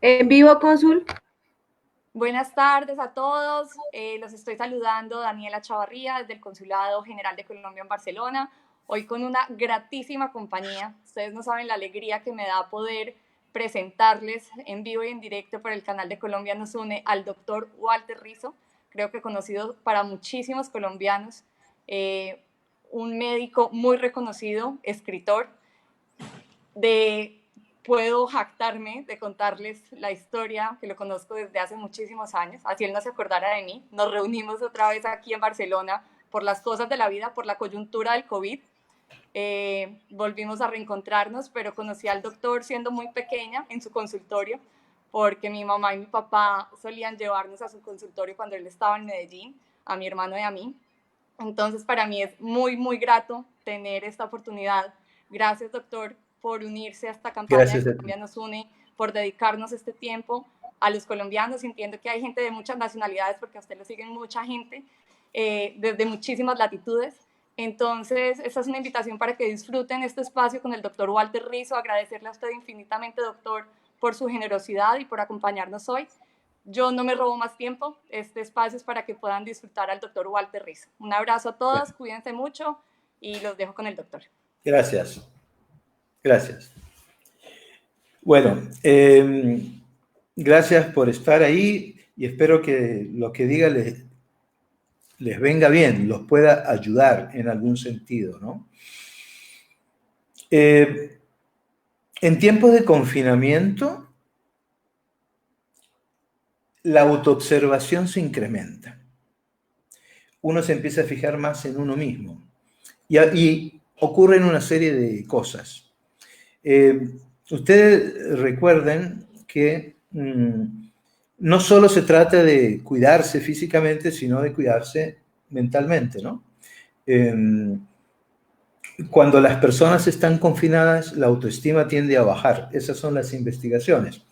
En vivo, cónsul. Buenas tardes a todos. Los estoy saludando Daniela Chavarría desde el Consulado General de Colombia en Barcelona. Hoy con una gratísima compañía. Ustedes no saben la alegría que me da poder presentarles en vivo y en directo por el canal de Colombia Nos Une al doctor Walter Rizzo, creo que conocido para muchísimos colombianos, eh, un médico muy reconocido, escritor, de puedo jactarme de contarles la historia, que lo conozco desde hace muchísimos años, así él no se acordara de mí. Nos reunimos otra vez aquí en Barcelona por las cosas de la vida, por la coyuntura del COVID. Volvimos a reencontrarnos, pero conocí al doctor siendo muy pequeña en su consultorio, porque mi mamá y mi papá solían llevarnos a su consultorio cuando él estaba en Medellín, a mi hermano y a mí. Entonces, para mí es muy, muy grato tener esta oportunidad. Gracias, doctor, por unirse a esta campaña de Gracias a ti. Colombia Nos Une, por dedicarnos este tiempo a los colombianos. Entiendo que hay gente de muchas nacionalidades, porque a usted lo siguen mucha gente, desde muchísimas latitudes. Entonces, esta es una invitación para que disfruten este espacio con el doctor Walter Rizzo. Agradecerle a usted infinitamente, doctor, por su generosidad y por acompañarnos hoy. Yo no me robo más tiempo. Este espacio es para que puedan disfrutar al doctor Walter Rizzo. Un abrazo a todos, cuídense mucho y los dejo con el doctor. Gracias. Gracias. Bueno, gracias por estar ahí y espero que lo que diga les venga bien, los pueda ayudar en algún sentido, ¿no? En tiempos de confinamiento, la autoobservación se incrementa. Uno se empieza a fijar más en uno mismo y ocurren una serie de cosas. Ustedes recuerden que no solo se trata de cuidarse físicamente, sino de cuidarse mentalmente, ¿no? Cuando las personas están confinadas, la autoestima tiende a bajar. Esas son las investigaciones.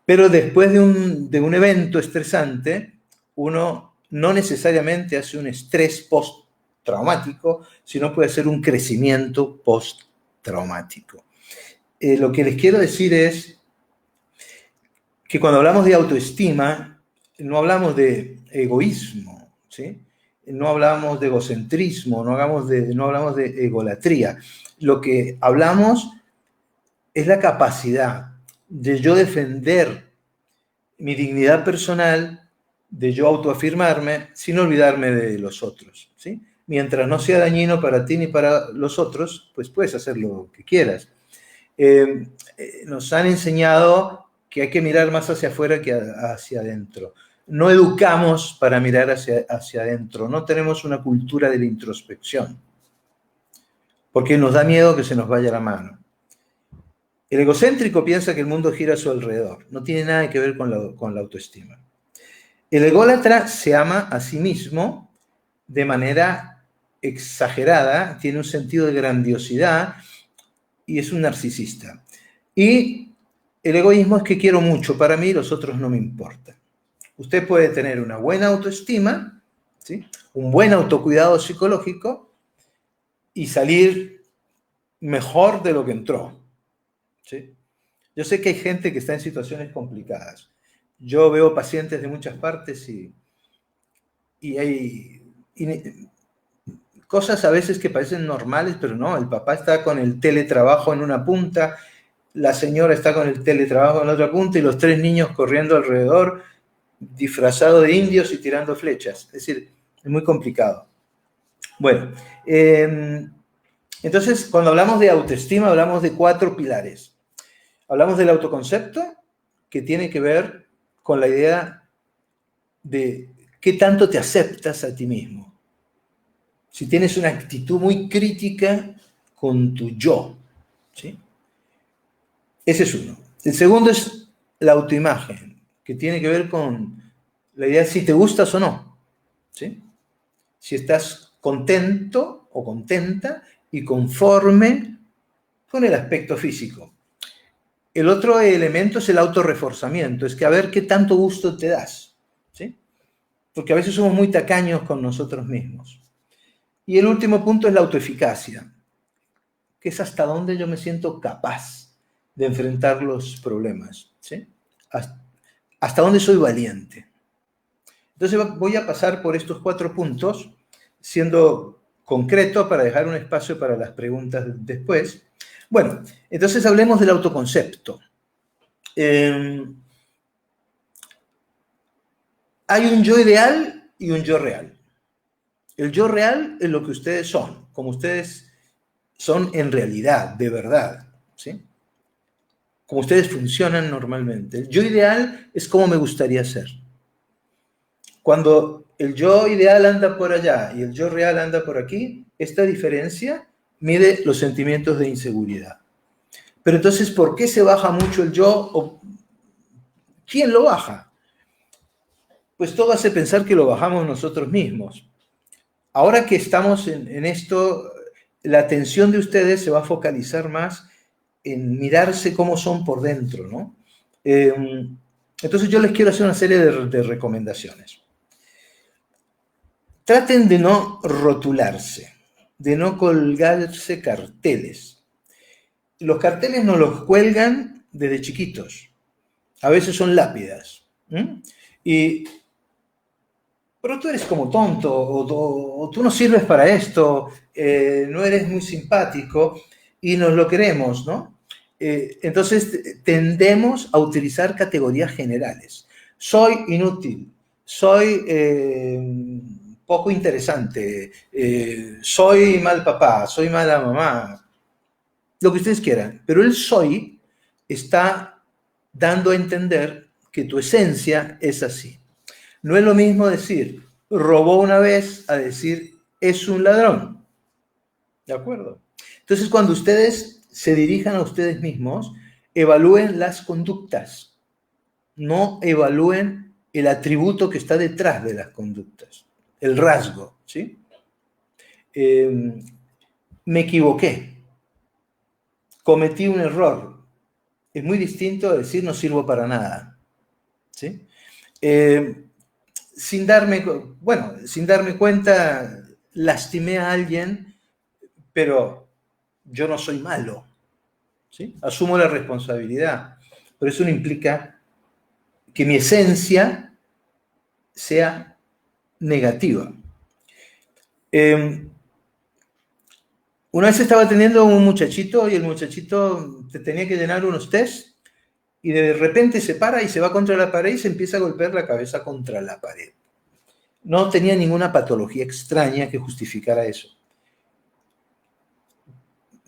Pero después de un evento estresante, uno no necesariamente hace un estrés post-traumático, sino puede ser un crecimiento post-traumático. Lo que les quiero decir es que cuando hablamos de autoestima, no hablamos de egoísmo, ¿sí? No hablamos de egocentrismo, no hablamos de egolatría. Lo que hablamos es la capacidad de yo defender mi dignidad personal, de yo autoafirmarme sin olvidarme de los otros, ¿sí? Mientras no sea dañino para ti ni para los otros, pues puedes hacer lo que quieras. Nos han enseñado que hay que mirar más hacia afuera que hacia adentro. No educamos para mirar hacia adentro, no tenemos una cultura de la introspección, porque nos da miedo que se nos vaya la mano. El egocéntrico piensa que el mundo gira a su alrededor, no tiene nada que ver con la autoestima. El ególatra se ama a sí mismo de manera exagerada, tiene un sentido de grandiosidad y es un narcisista. Y el egoísmo es que quiero mucho para mí y los otros no me importan. Usted puede tener una buena autoestima, ¿sí? Un buen autocuidado psicológico y salir mejor de lo que entró, ¿sí? Yo sé que hay gente que está en situaciones complicadas. Yo veo pacientes de muchas partes y hay cosas a veces que parecen normales, pero no, el papá está con el teletrabajo en una punta, la señora está con el teletrabajo en la otra punta y los tres niños corriendo alrededor, disfrazados de indios y tirando flechas. Es decir, es muy complicado. Bueno, entonces cuando hablamos de autoestima hablamos de 4 pilares. Hablamos del autoconcepto, que tiene que ver con la idea de qué tanto te aceptas a ti mismo. Si tienes una actitud muy crítica con tu yo, ¿sí? Ese es uno. El segundo es la autoimagen, que tiene que ver con la idea de si te gustas o no, ¿sí? Si estás contento o contenta y conforme con el aspecto físico. El otro elemento es el autorreforzamiento, es que a ver qué tanto gusto te das, ¿sí? Porque a veces somos muy tacaños con nosotros mismos. Y el último punto es la autoeficacia, que es hasta dónde yo me siento capaz de enfrentar los problemas, ¿sí? hasta dónde soy valiente. Entonces voy a pasar por estos 4 puntos, siendo concreto para dejar un espacio para las preguntas después. Bueno, entonces hablemos del autoconcepto. Hay un yo ideal y un yo real. El yo real es lo que ustedes son, como ustedes son en realidad, de verdad, ¿sí? Como ustedes funcionan normalmente. El yo ideal es como me gustaría ser. Cuando el yo ideal anda por allá y el yo real anda por aquí, esta diferencia mide los sentimientos de inseguridad. Pero entonces, ¿por qué se baja mucho el yo? ¿O quién lo baja? Pues todo hace pensar que lo bajamos nosotros mismos. Ahora que estamos en esto, la atención de ustedes se va a focalizar más en mirarse cómo son por dentro, ¿no? Entonces yo les quiero hacer una serie de recomendaciones. Traten de no rotularse, de no colgarse carteles. Los carteles nos los cuelgan desde chiquitos. A veces son lápidas. Pero tú eres como tonto, o tú no sirves para esto, no eres muy simpático, y nos lo queremos, ¿no? Entonces tendemos a utilizar categorías generales. Soy inútil, soy poco interesante, soy mal papá, soy mala mamá, lo que ustedes quieran. Pero el soy está dando a entender que tu esencia es así. No es lo mismo decir robó una vez a decir es un ladrón. ¿De acuerdo? Entonces, cuando ustedes se dirijan a ustedes mismos, evalúen las conductas. No evalúen el atributo que está detrás de las conductas, el rasgo, ¿sí? Me equivoqué, cometí un error. Es muy distinto a decir no sirvo para nada, ¿sí? Sin darme cuenta, lastimé a alguien, pero yo no soy malo, ¿sí? Asumo la responsabilidad, pero eso no implica que mi esencia sea negativa. Una vez estaba atendiendo a un muchachito y el muchachito tenía que llenar unos tests y de repente se para y se va contra la pared y se empieza a golpear la cabeza contra la pared. No tenía ninguna patología extraña que justificara eso.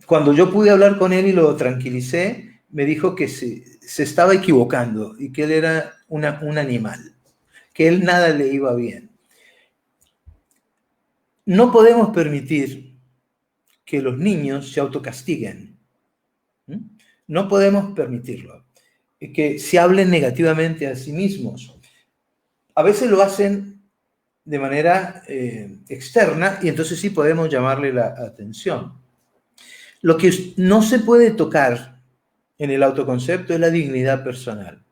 Cuando yo pude hablar con él y lo tranquilicé, me dijo que se estaba equivocando y que él era un animal, que él nada le iba bien. No podemos permitir que los niños se autocastiguen. No podemos permitirlo. Que se hablen negativamente a sí mismos. A veces lo hacen de manera externa y entonces sí podemos llamarle la atención. Lo que no se puede tocar en el autoconcepto es la dignidad personal.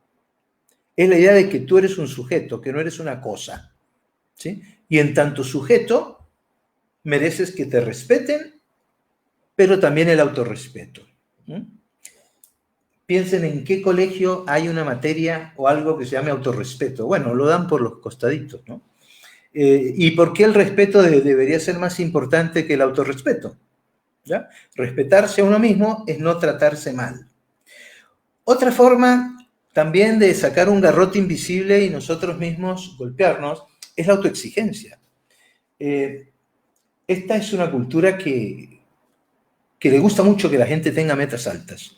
Es la idea de que tú eres un sujeto, que no eres una cosa, ¿sí? Y en tanto sujeto, mereces que te respeten, pero también el autorrespeto. Piensen en qué colegio hay una materia o algo que se llame autorrespeto. Bueno, lo dan por los costaditos, ¿no? ¿Y por qué el respeto debería ser más importante que el autorrespeto? ¿Ya? Respetarse a uno mismo es no tratarse mal. Otra forma también de sacar un garrote invisible y nosotros mismos golpearnos es la autoexigencia. Esta es una cultura que le gusta mucho que la gente tenga metas altas,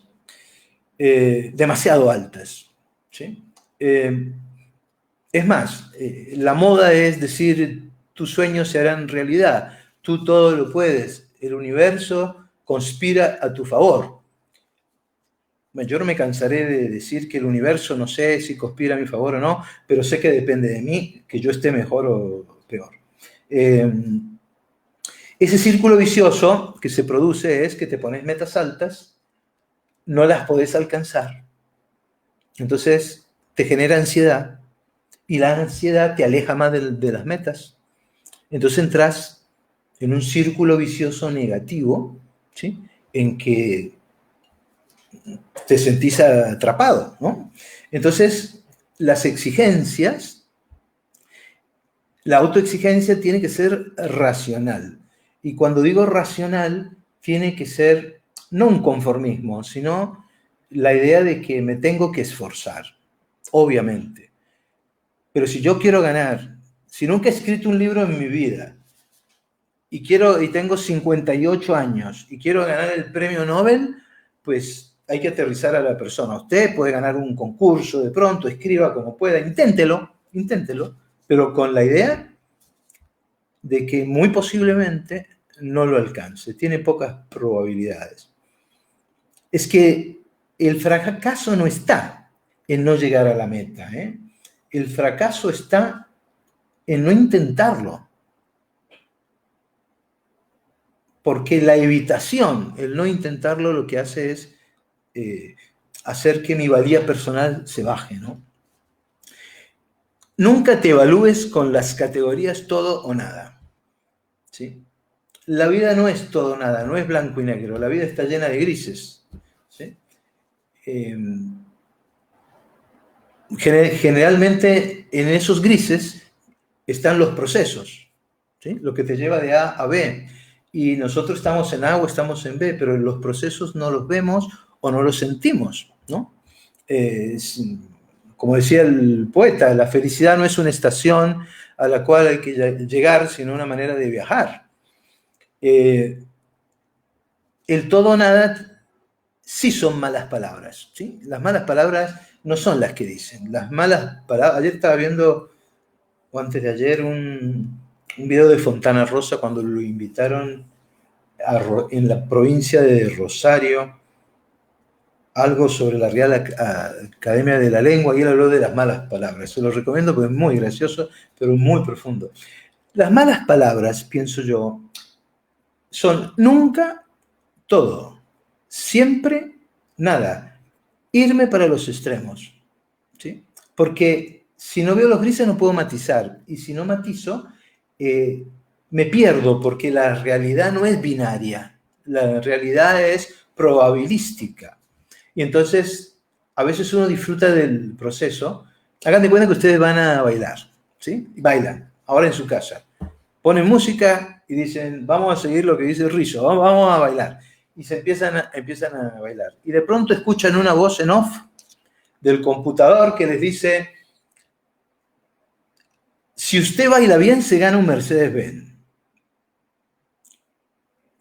demasiado altas, ¿sí? Es más, la moda es decir, tus sueños se harán realidad, tú todo lo puedes, el universo conspira a tu favor. Yo no me cansaré de decir que el universo no sé si conspira a mi favor o no, pero sé que depende de mí que yo esté mejor o peor. Ese círculo vicioso que se produce es que te pones metas altas, no las podés alcanzar, entonces te genera ansiedad y la ansiedad te aleja más de las metas. Entonces entras en un círculo vicioso negativo, ¿sí? En que te sentís atrapado, ¿no? Entonces, las exigencias, la autoexigencia tiene que ser racional. Y cuando digo racional, tiene que ser no un conformismo, sino la idea de que me tengo que esforzar, obviamente. Pero si yo quiero ganar, si nunca he escrito un libro en mi vida y tengo 58 años y quiero ganar el premio Nobel, pues hay que aterrizar a la persona. Usted puede ganar un concurso de pronto, escriba como pueda, inténtelo, pero con la idea de que muy posiblemente no lo alcance, tiene pocas probabilidades. Es que el fracaso no está en no llegar a la meta, ¿eh? El fracaso está en no intentarlo. Porque la evitación, el no intentarlo, lo que hace es hacer que mi valía personal se baje, ¿no? Nunca te evalúes con las categorías todo o nada, ¿sí? La vida no es todo o nada, no es blanco y negro, la vida está llena de grises, ¿sí? Generalmente en esos grises están los procesos, ¿sí? Lo que te lleva de A a B. Y nosotros estamos en A o estamos en B, pero los procesos no los vemos o no los sentimos, ¿no? Como decía el poeta, la felicidad no es una estación a la cual hay que llegar, sino una manera de viajar. El todo o nada sí son malas palabras, ¿sí? Las malas palabras no son las que dicen. Las malas palabras... Ayer estaba viendo, o antes de ayer, un video de Fontana Rosa cuando lo invitaron en la provincia de Rosario, algo sobre la Real Academia de la Lengua, y él habló de las malas palabras. Se lo recomiendo porque es muy gracioso, pero muy profundo. Las malas palabras, pienso yo, son nunca todo, siempre nada. Irme para los extremos, ¿sí? Porque si no veo los grises no puedo matizar, y si no matizo, me pierdo, porque la realidad no es binaria, la realidad es probabilística. Y entonces, a veces uno disfruta del proceso. Hagan de cuenta que ustedes van a bailar, ¿sí? Y bailan, ahora en su casa. Ponen música y dicen, vamos a seguir lo que dice Rizzo, vamos a bailar. Y se empiezan a bailar. Y de pronto escuchan una voz en off del computador que les dice, si usted baila bien, se gana un Mercedes-Benz.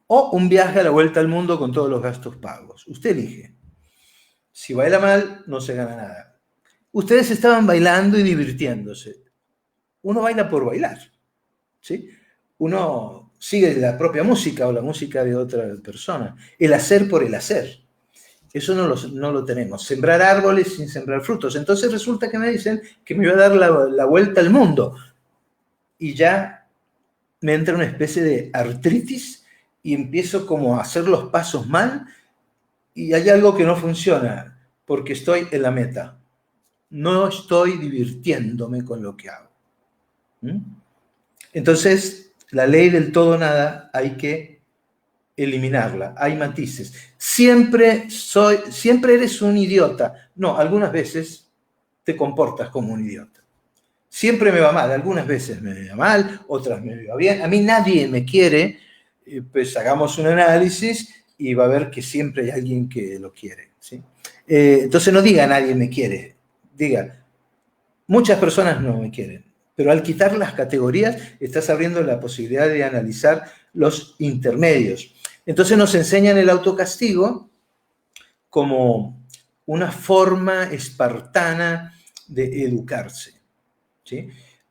O un viaje a la vuelta al mundo con todos los gastos pagos. Usted elige. Si baila mal, no se gana nada. Ustedes estaban bailando y divirtiéndose. Uno baila por bailar, ¿sí? Uno sigue la propia música o la música de otra persona. El hacer por el hacer. Eso no lo tenemos. Sembrar árboles sin sembrar frutos. Entonces resulta que me dicen que me iba a dar la vuelta al mundo. Y ya me entra una especie de artritis y empiezo como a hacer los pasos mal y hay algo que no funciona porque estoy en la meta. No estoy divirtiéndome con lo que hago. Entonces, la ley del todo nada hay que eliminarla. Hay matices. Siempre eres un idiota. No, algunas veces te comportas como un idiota. Siempre me va mal. Algunas veces me va mal, otras me va bien. A mí nadie me quiere. Pues hagamos un análisis y va a ver que siempre hay alguien que lo quiere, ¿sí? Entonces no diga nadie me quiere. Diga, muchas personas no me quieren. Pero al quitar las categorías, estás abriendo la posibilidad de analizar los intermedios. Entonces nos enseñan el autocastigo como una forma espartana de educarse, ¿sí?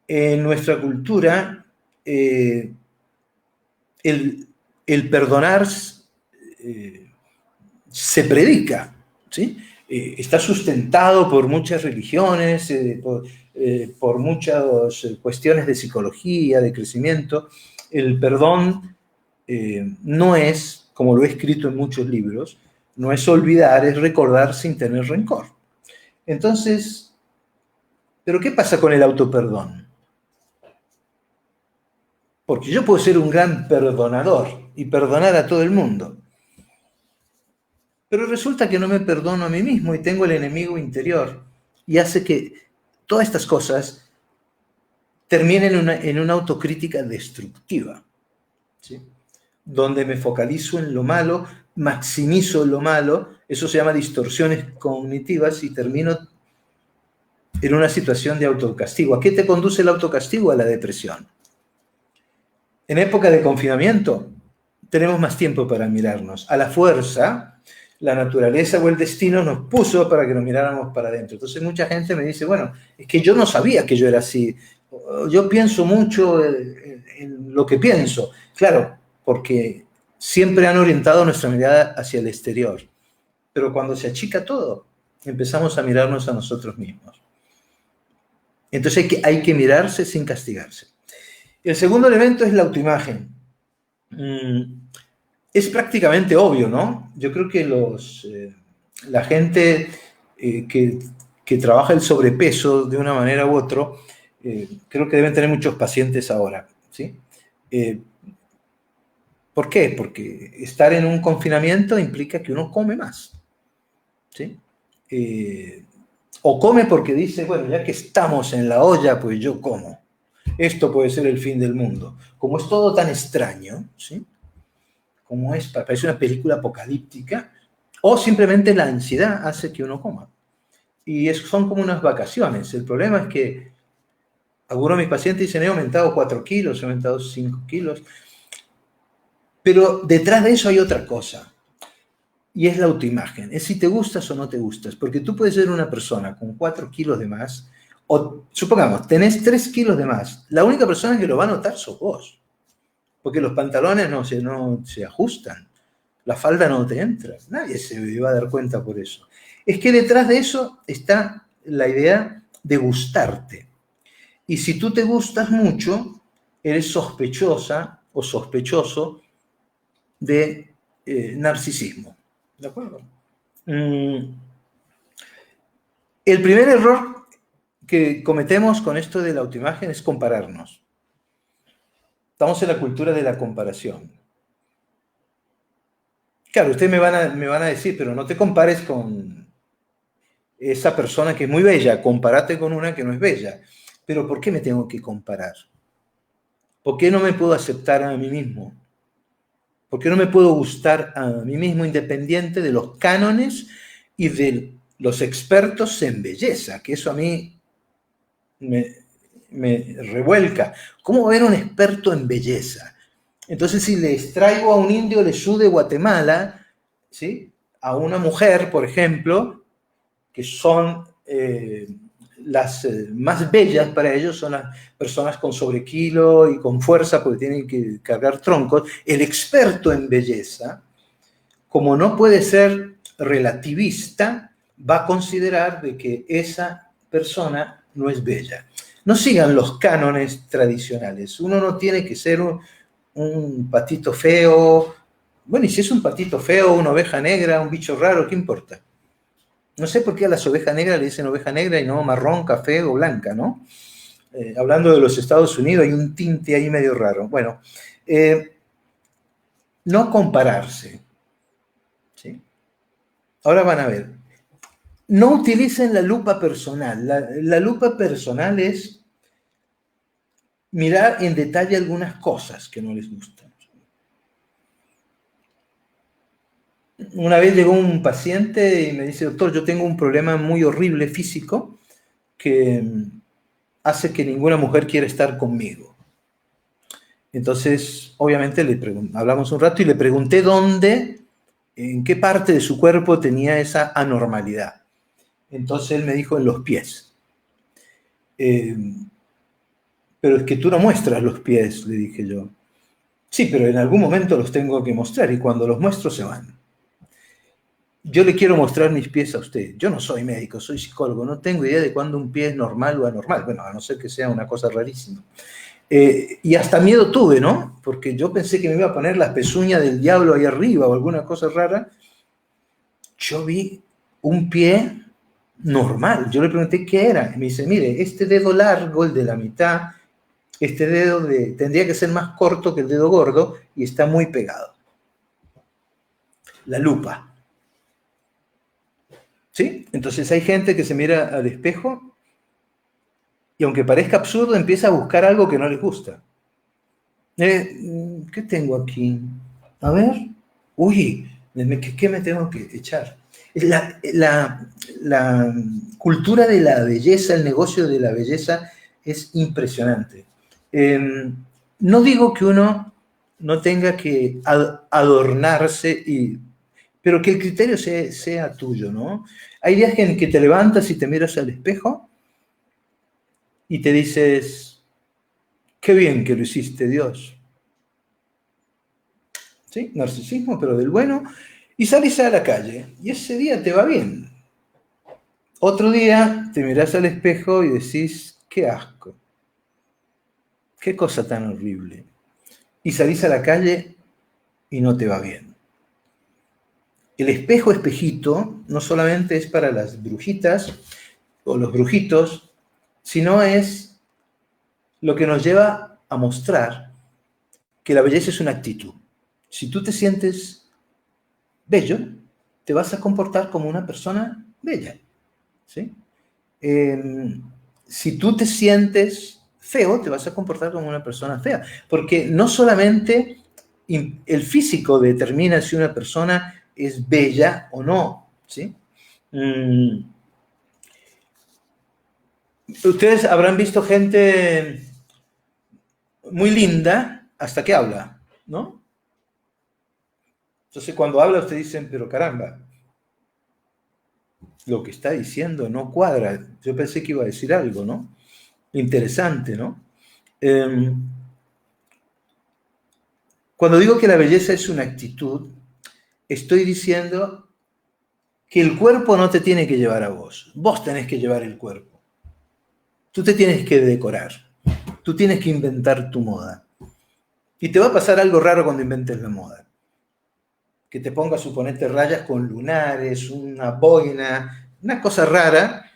En nuestra cultura, el perdonar se predica, ¿sí? Está sustentado por muchas religiones, por muchas cuestiones de psicología, de crecimiento. El perdón no es, como lo he escrito en muchos libros, no es olvidar, es recordar sin tener rencor. Entonces, ¿pero qué pasa con el autoperdón? Porque yo puedo ser un gran perdonador y perdonar a todo el mundo. Pero resulta que no me perdono a mí mismo y tengo el enemigo interior y hace que todas estas cosas terminen en una autocrítica destructiva, ¿sí? Donde me focalizo en lo malo, maximizo lo malo, eso se llama distorsiones cognitivas y termino en una situación de autocastigo. ¿A qué te conduce el autocastigo? A la depresión. En época de confinamiento tenemos más tiempo para mirarnos. A la fuerza, la naturaleza o el destino nos puso para que nos miráramos para adentro. Entonces mucha gente me dice, bueno, es que yo no sabía que yo era así. Yo pienso mucho en lo que pienso. Claro, porque siempre han orientado nuestra mirada hacia el exterior. Pero cuando se achica todo, empezamos a mirarnos a nosotros mismos. Entonces hay que mirarse sin castigarse. El segundo elemento es la autoimagen. Es prácticamente obvio, ¿no? Yo creo que la gente que trabaja el sobrepeso de una manera u otra, creo que deben tener muchos pacientes ahora, ¿sí? ¿Por qué? Porque estar en un confinamiento implica que uno come más, ¿sí? O come porque dice, bueno, ya que estamos en la olla, pues yo como. Esto puede ser el fin del mundo. Como es todo tan extraño, ¿sí? Como parece una película apocalíptica, o simplemente la ansiedad hace que uno coma. Y son como unas vacaciones. El problema es que algunos de mis pacientes dicen, he aumentado 4 kilos, he aumentado 5 kilos. Pero detrás de eso hay otra cosa. Y es la autoimagen. Es si te gustas o no te gustas. Porque tú puedes ser una persona con 4 kilos de más, o supongamos, tenés 3 kilos de más. La única persona que lo va a notar sos vos. Porque los pantalones no se ajustan. La falda no te entra. Nadie se va a dar cuenta por eso. Es que detrás de eso está la idea de gustarte. Y si tú te gustas mucho, eres sospechosa o sospechoso de narcisismo. ¿De acuerdo? El primer error que cometemos con esto de la autoimagen es compararnos. Estamos en la cultura de la comparación. Claro, ustedes me van a decir, pero no te compares con esa persona que es muy bella, compárate con una que no es bella. Pero ¿por qué me tengo que comparar? ¿Por qué no me puedo aceptar a mí mismo? ¿Por qué no me puedo gustar a mí mismo independiente de los cánones y de los expertos en belleza? Que eso a mí me revuelca. ¿Cómo ver un experto en belleza? Entonces, si les traigo a un indio lesú de Guatemala, ¿sí? A una mujer, por ejemplo, que son las más bellas para ellos, son las personas con sobrekilo y con fuerza porque tienen que cargar troncos, el experto en belleza, como no puede ser relativista, va a considerar de que esa persona no es bella. No sigan los cánones tradicionales. Uno no tiene que ser un patito feo. Bueno, y si es un patito feo, una oveja negra, un bicho raro, ¿qué importa? No sé por qué a las ovejas negras le dicen oveja negra y no marrón, café o blanca, ¿no? Hablando de los Estados Unidos, hay un tinte ahí medio raro. Bueno, no compararse, ¿sí? Ahora van a ver. No utilicen la lupa personal. La lupa personal es mirar en detalle algunas cosas que no les gustan. Una vez llegó un paciente y me dice, doctor, yo tengo un problema muy horrible físico que hace que ninguna mujer quiera estar conmigo. Entonces, obviamente, hablamos un rato y le pregunté en qué parte de su cuerpo tenía esa anormalidad. Entonces él me dijo en los pies. Pero es que tú no muestras los pies, le dije yo. Sí, pero en algún momento los tengo que mostrar y cuando los muestro se van. Yo le quiero mostrar mis pies a usted. Yo no soy médico, soy psicólogo. No tengo idea de cuándo un pie es normal o anormal. Bueno, a no ser que sea una cosa rarísima. Y hasta miedo tuve, ¿no? Porque yo pensé que me iba a poner las pezuñas del diablo ahí arriba o alguna cosa rara. Yo vi un pie normal. Yo le pregunté qué era. Y me dice, mire, este dedo largo, el de la mitad, este dedo tendría que ser más corto que el dedo gordo y está muy pegado. La lupa. ¿Sí? Entonces hay gente que se mira al espejo y aunque parezca absurdo, empieza a buscar algo que no les gusta. ¿Qué tengo aquí? A ver. Uy, ¿qué me tengo que echar? La cultura de la belleza, el negocio de la belleza es impresionante. No digo que uno no tenga que adornarse, pero que el criterio sea tuyo, ¿no? Hay días en que te levantas y te miras al espejo y te dices, qué bien que lo hiciste, Dios. ¿Sí? Narcisismo, pero del bueno, y salís a la calle, y ese día te va bien. Otro día te mirás al espejo y decís, qué asco, qué cosa tan horrible. Y salís a la calle y no te va bien. El espejo espejito no solamente es para las brujitas o los brujitos, sino es lo que nos lleva a mostrar que la belleza es una actitud. Si tú te sientes bello, te vas a comportar como una persona bella. ¿Sí? Si tú te sientes feo, te vas a comportar como una persona fea, porque no solamente el físico determina si una persona es bella o no, ¿sí? Ustedes habrán visto gente muy linda hasta que habla, ¿no? Entonces cuando habla ustedes dicen, pero caramba, lo que está diciendo no cuadra. Yo pensé que iba a decir algo, ¿no? Interesante, ¿no? Cuando digo que la belleza es una actitud, estoy diciendo que el cuerpo no te tiene que llevar a vos tenés que llevar el cuerpo. Tú te tienes que decorar, tú tienes que inventar tu moda. Y te va a pasar algo raro cuando inventes la moda. Que te pongas, suponete, rayas con lunares, una boina, una cosa rara,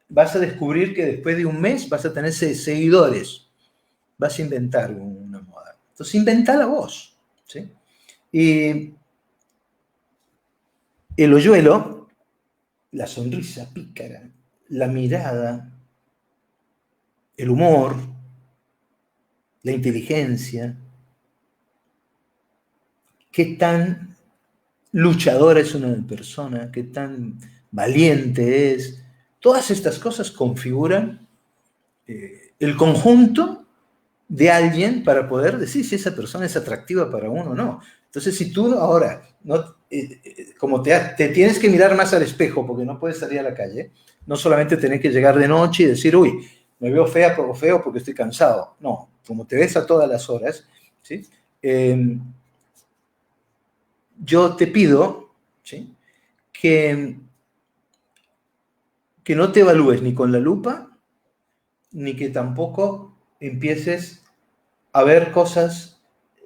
vas a descubrir que después de un mes vas a tener seguidores. Vas a inventar una moda. Entonces, inventala vos. ¿Sí? Y el hoyuelo, la sonrisa pícara, la mirada, el humor, la inteligencia, qué tan luchadora es una persona, qué tan valiente es. Todas estas cosas configuran el conjunto de alguien para poder decir si esa persona es atractiva para uno o no. Entonces, si tú ahora, no, como te tienes que mirar más al espejo porque no puedes salir a la calle, no solamente tenés que llegar de noche y decir, uy, me veo fea o feo porque estoy cansado. No, como te ves a todas las horas, ¿sí? Yo te pido, ¿sí? que, que no te evalúes ni con la lupa, ni que tampoco empieces a ver cosas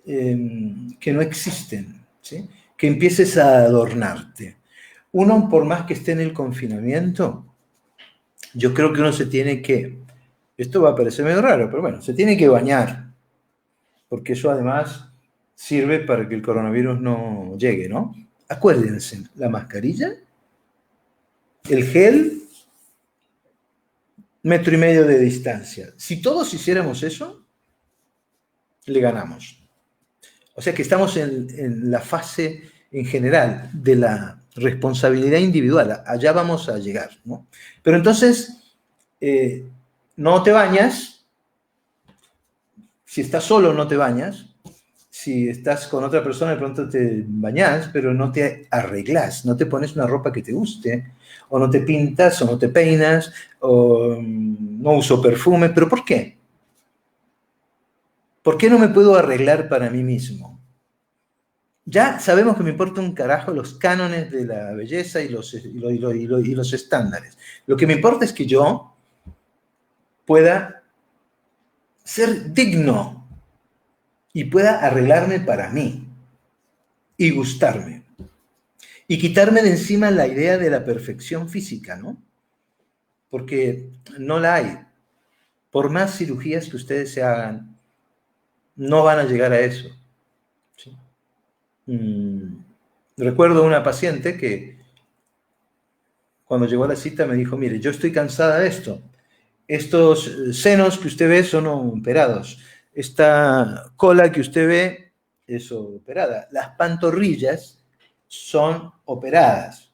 que no existen, ¿sí? Que empieces a adornarte. Uno, por más que esté en el confinamiento, yo creo que uno se tiene que, esto va a parecer medio raro, pero bueno, se tiene que bañar, porque eso además sirve para que el coronavirus no llegue, ¿no? Acuérdense, la mascarilla, el gel, 1,5 metros de distancia. Si todos hiciéramos eso, le ganamos. O sea que estamos en la fase en general de la responsabilidad individual. Allá vamos a llegar, ¿no? Pero entonces, no te bañas. Si estás solo, no te bañas. Si estás con otra persona, de pronto te bañas, pero no te arreglas, no te pones una ropa que te guste, o no te pintas, o no te peinas, o no uso perfume. ¿Pero por qué? ¿Por qué no me puedo arreglar para mí mismo? Ya sabemos que me importa un carajo los cánones de la belleza y los estándares. Lo que me importa es que yo pueda ser digno y pueda arreglarme para mí y gustarme. Y quitarme de encima la idea de la perfección física, ¿no? Porque no la hay. Por más cirugías que ustedes se hagan, no van a llegar a eso. ¿Sí? Recuerdo una paciente que cuando llegó a la cita me dijo, mire, yo estoy cansada de esto. Estos senos que usted ve son operados. Esta cola que usted ve es operada. Las pantorrillas son operadas.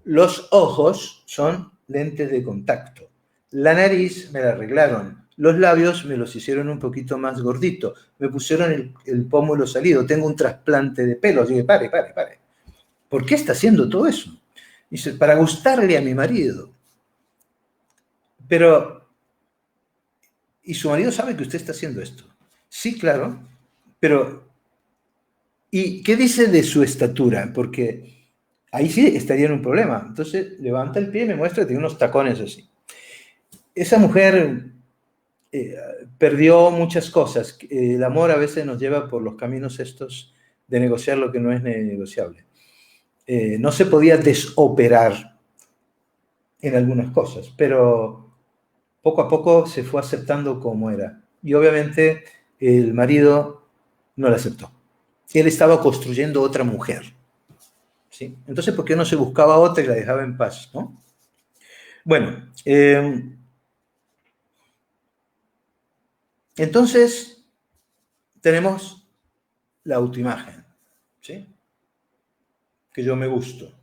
Los ojos son lentes de contacto. La nariz me la arreglaron. Los labios me los hicieron un poquito más gordito. Me pusieron el pómulo salido. Tengo un trasplante de pelo. Así que pare. ¿Por qué está haciendo todo eso? Dice, para gustarle a mi marido. Pero, ¿y su marido sabe que usted está haciendo esto? Sí, claro. Pero, ¿y qué dice de su estatura? Porque ahí sí estaría en un problema. Entonces levanta el pie y me muestra que tiene unos tacones así. Esa mujer perdió muchas cosas. El amor a veces nos lleva por los caminos estos de negociar lo que no es negociable. No se podía desoperar en algunas cosas, pero poco a poco se fue aceptando como era. Y obviamente el marido no la aceptó. Él estaba construyendo otra mujer. ¿Sí? Entonces, ¿por qué no se buscaba otra y la dejaba en paz? ¿No? Bueno, entonces tenemos la autoimagen, ¿sí? Que yo me gusto.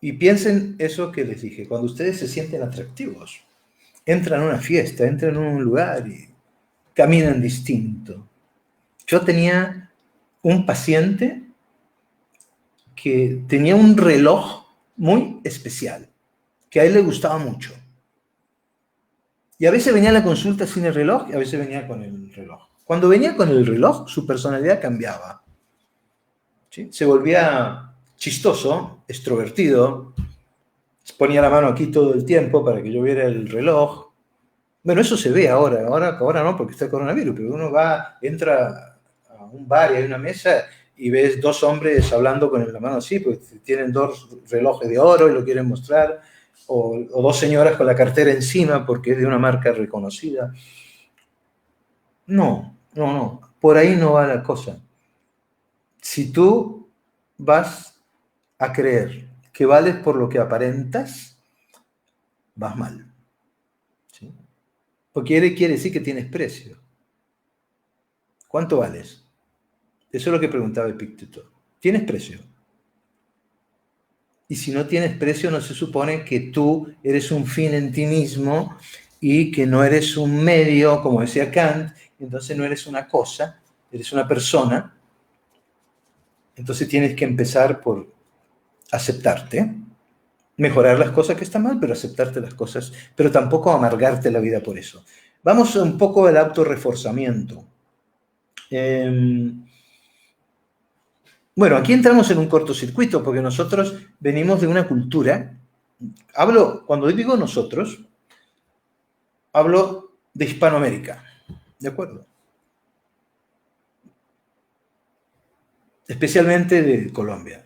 Y piensen eso que les dije, cuando ustedes se sienten atractivos, entran a una fiesta, entran a un lugar y caminan distinto. Yo tenía un paciente que tenía un reloj muy especial, que a él le gustaba mucho. Y a veces venía a la consulta sin el reloj y a veces venía con el reloj. Cuando venía con el reloj, su personalidad cambiaba. ¿Sí? Se volvía chistoso, extrovertido, ponía la mano aquí todo el tiempo para que yo viera el reloj. Bueno, eso se ve ahora no porque está el coronavirus, pero uno entra a un bar y hay una mesa y ves dos hombres hablando con la mano así, pues tienen dos relojes de oro y lo quieren mostrar, o dos señoras con la cartera encima porque es de una marca reconocida. No, por ahí no va la cosa. Si tú vas a creer que vales por lo que aparentas, vas mal. ¿Sí? Porque quiere decir que tienes precio. ¿Cuánto vales? Eso es lo que preguntaba Epicteto. ¿Tienes precio? Y si no tienes precio, no se supone que tú eres un fin en ti mismo y que no eres un medio, como decía Kant, entonces no eres una cosa, eres una persona. Entonces tienes que empezar por aceptarte, mejorar las cosas que están mal, pero aceptarte las cosas, pero tampoco amargarte la vida por eso. Vamos un poco al autorreforzamiento. Bueno, aquí entramos en un cortocircuito porque nosotros venimos de una cultura, cuando digo nosotros, hablo de Hispanoamérica, ¿de acuerdo? Especialmente de Colombia.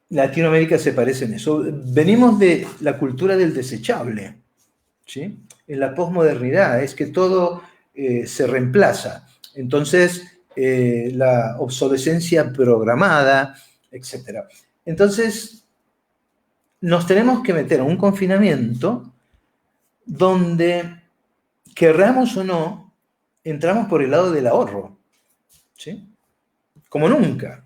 Latinoamérica se parece en eso. Venimos de la cultura del desechable, ¿sí? En la posmodernidad es que todo se reemplaza. Entonces, la obsolescencia programada, etc. Entonces, nos tenemos que meter a un confinamiento donde, querramos o no, entramos por el lado del ahorro, ¿sí? Como nunca.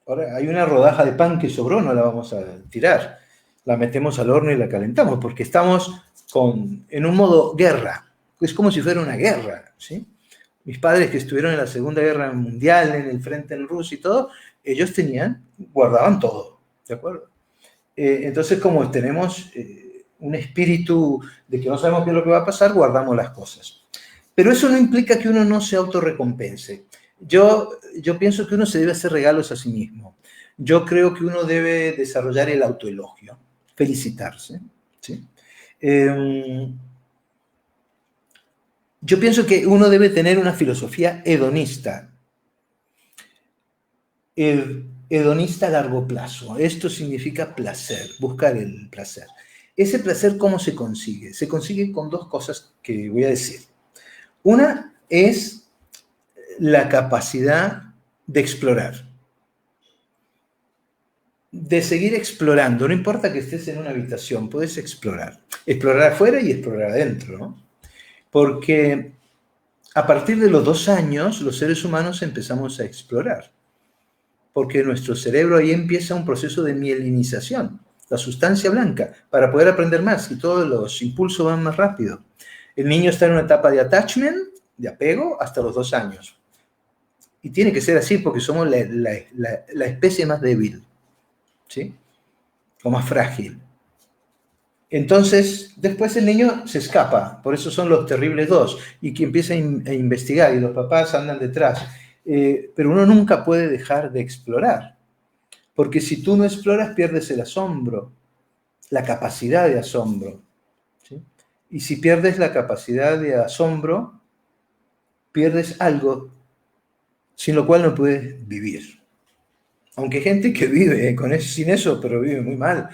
Ahora hay una rodaja de pan que sobró, no la vamos a tirar. La metemos al horno y la calentamos, porque estamos en un modo guerra. Es como si fuera una guerra, ¿sí? Mis padres que estuvieron en la Segunda Guerra Mundial, en el frente en Rusia y todo, ellos guardaban todo, ¿de acuerdo? Entonces, como tenemos un espíritu de que no sabemos qué es lo que va a pasar, guardamos las cosas. Pero eso no implica que uno no se autorrecompense. Yo pienso que uno se debe hacer regalos a sí mismo. Yo creo que uno debe desarrollar el autoelogio, felicitarse, ¿sí? Yo pienso que uno debe tener una filosofía hedonista. Hedonista a largo plazo. Esto significa placer, buscar el placer. Ese placer, ¿cómo se consigue? Se consigue con dos cosas que voy a decir. Una es la capacidad de explorar. de seguir explorando. No importa que estés en una habitación, puedes explorar. Explorar afuera y explorar adentro, ¿no? Porque a partir de los 2 años, los seres humanos empezamos a explorar. Porque nuestro cerebro ahí empieza un proceso de mielinización, la sustancia blanca, para poder aprender más y todos los impulsos van más rápido. El niño está en una etapa de attachment, de apego, hasta los 2 años. Y tiene que ser así porque somos la especie más débil, ¿sí? O más frágil. Entonces, después el niño se escapa, por eso son los terribles dos, y que empieza a investigar y los papás andan detrás. Pero uno nunca puede dejar de explorar, porque si tú no exploras pierdes el asombro, la capacidad de asombro, ¿sí? Y si pierdes la capacidad de asombro, pierdes algo sin lo cual no puedes vivir. Aunque hay gente que vive sin eso, pero vive muy mal.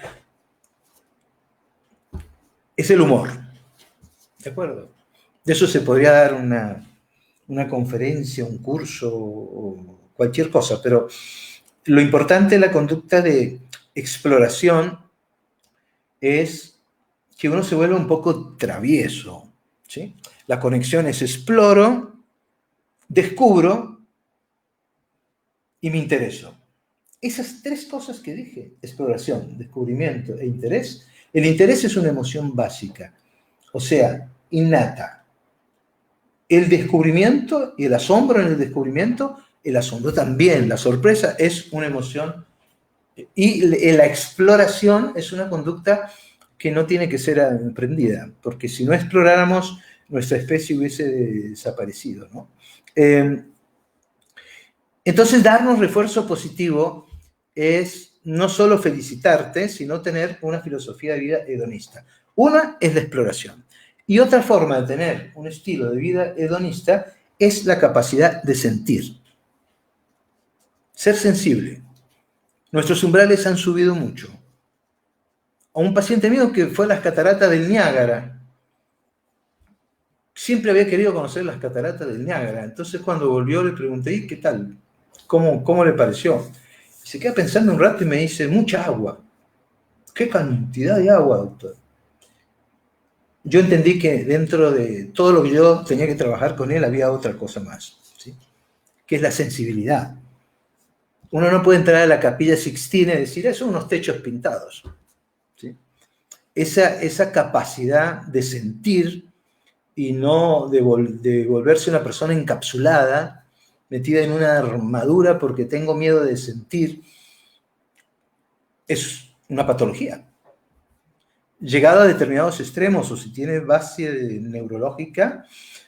Es el humor, ¿de acuerdo? De eso se podría dar una conferencia, un curso o cualquier cosa, pero lo importante de la conducta de exploración es que uno se vuelve un poco travieso, ¿sí? La conexión es exploro, descubro y me intereso. Esas 3 cosas que dije, exploración, descubrimiento e interés, el interés es una emoción básica, o sea, innata. El descubrimiento y el asombro en el descubrimiento, el asombro también, la sorpresa es una emoción y la exploración es una conducta que no tiene que ser emprendida, porque si no exploráramos, nuestra especie hubiese desaparecido, ¿no? Entonces, darnos refuerzo positivo es no solo felicitarte, sino tener una filosofía de vida hedonista. Una es la exploración. Y otra forma de tener un estilo de vida hedonista es la capacidad de sentir. Ser sensible. Nuestros umbrales han subido mucho. A un paciente mío que fue a las cataratas del Niágara, siempre había querido conocer las cataratas del Niágara. Entonces, cuando volvió, le pregunté, ¿y qué tal? ¿Cómo le pareció? Se queda pensando un rato y me dice, mucha agua. ¿Qué cantidad de agua, doctor? Yo entendí que dentro de todo lo que yo tenía que trabajar con él había otra cosa más, ¿sí? Que es la sensibilidad. Uno no puede entrar a la Capilla Sixtina y decir, son unos techos pintados, ¿sí? Esa capacidad de sentir y no de volverse una persona encapsulada, metida en una armadura porque tengo miedo de sentir, es una patología. Llegado a determinados extremos o si tiene base neurológica,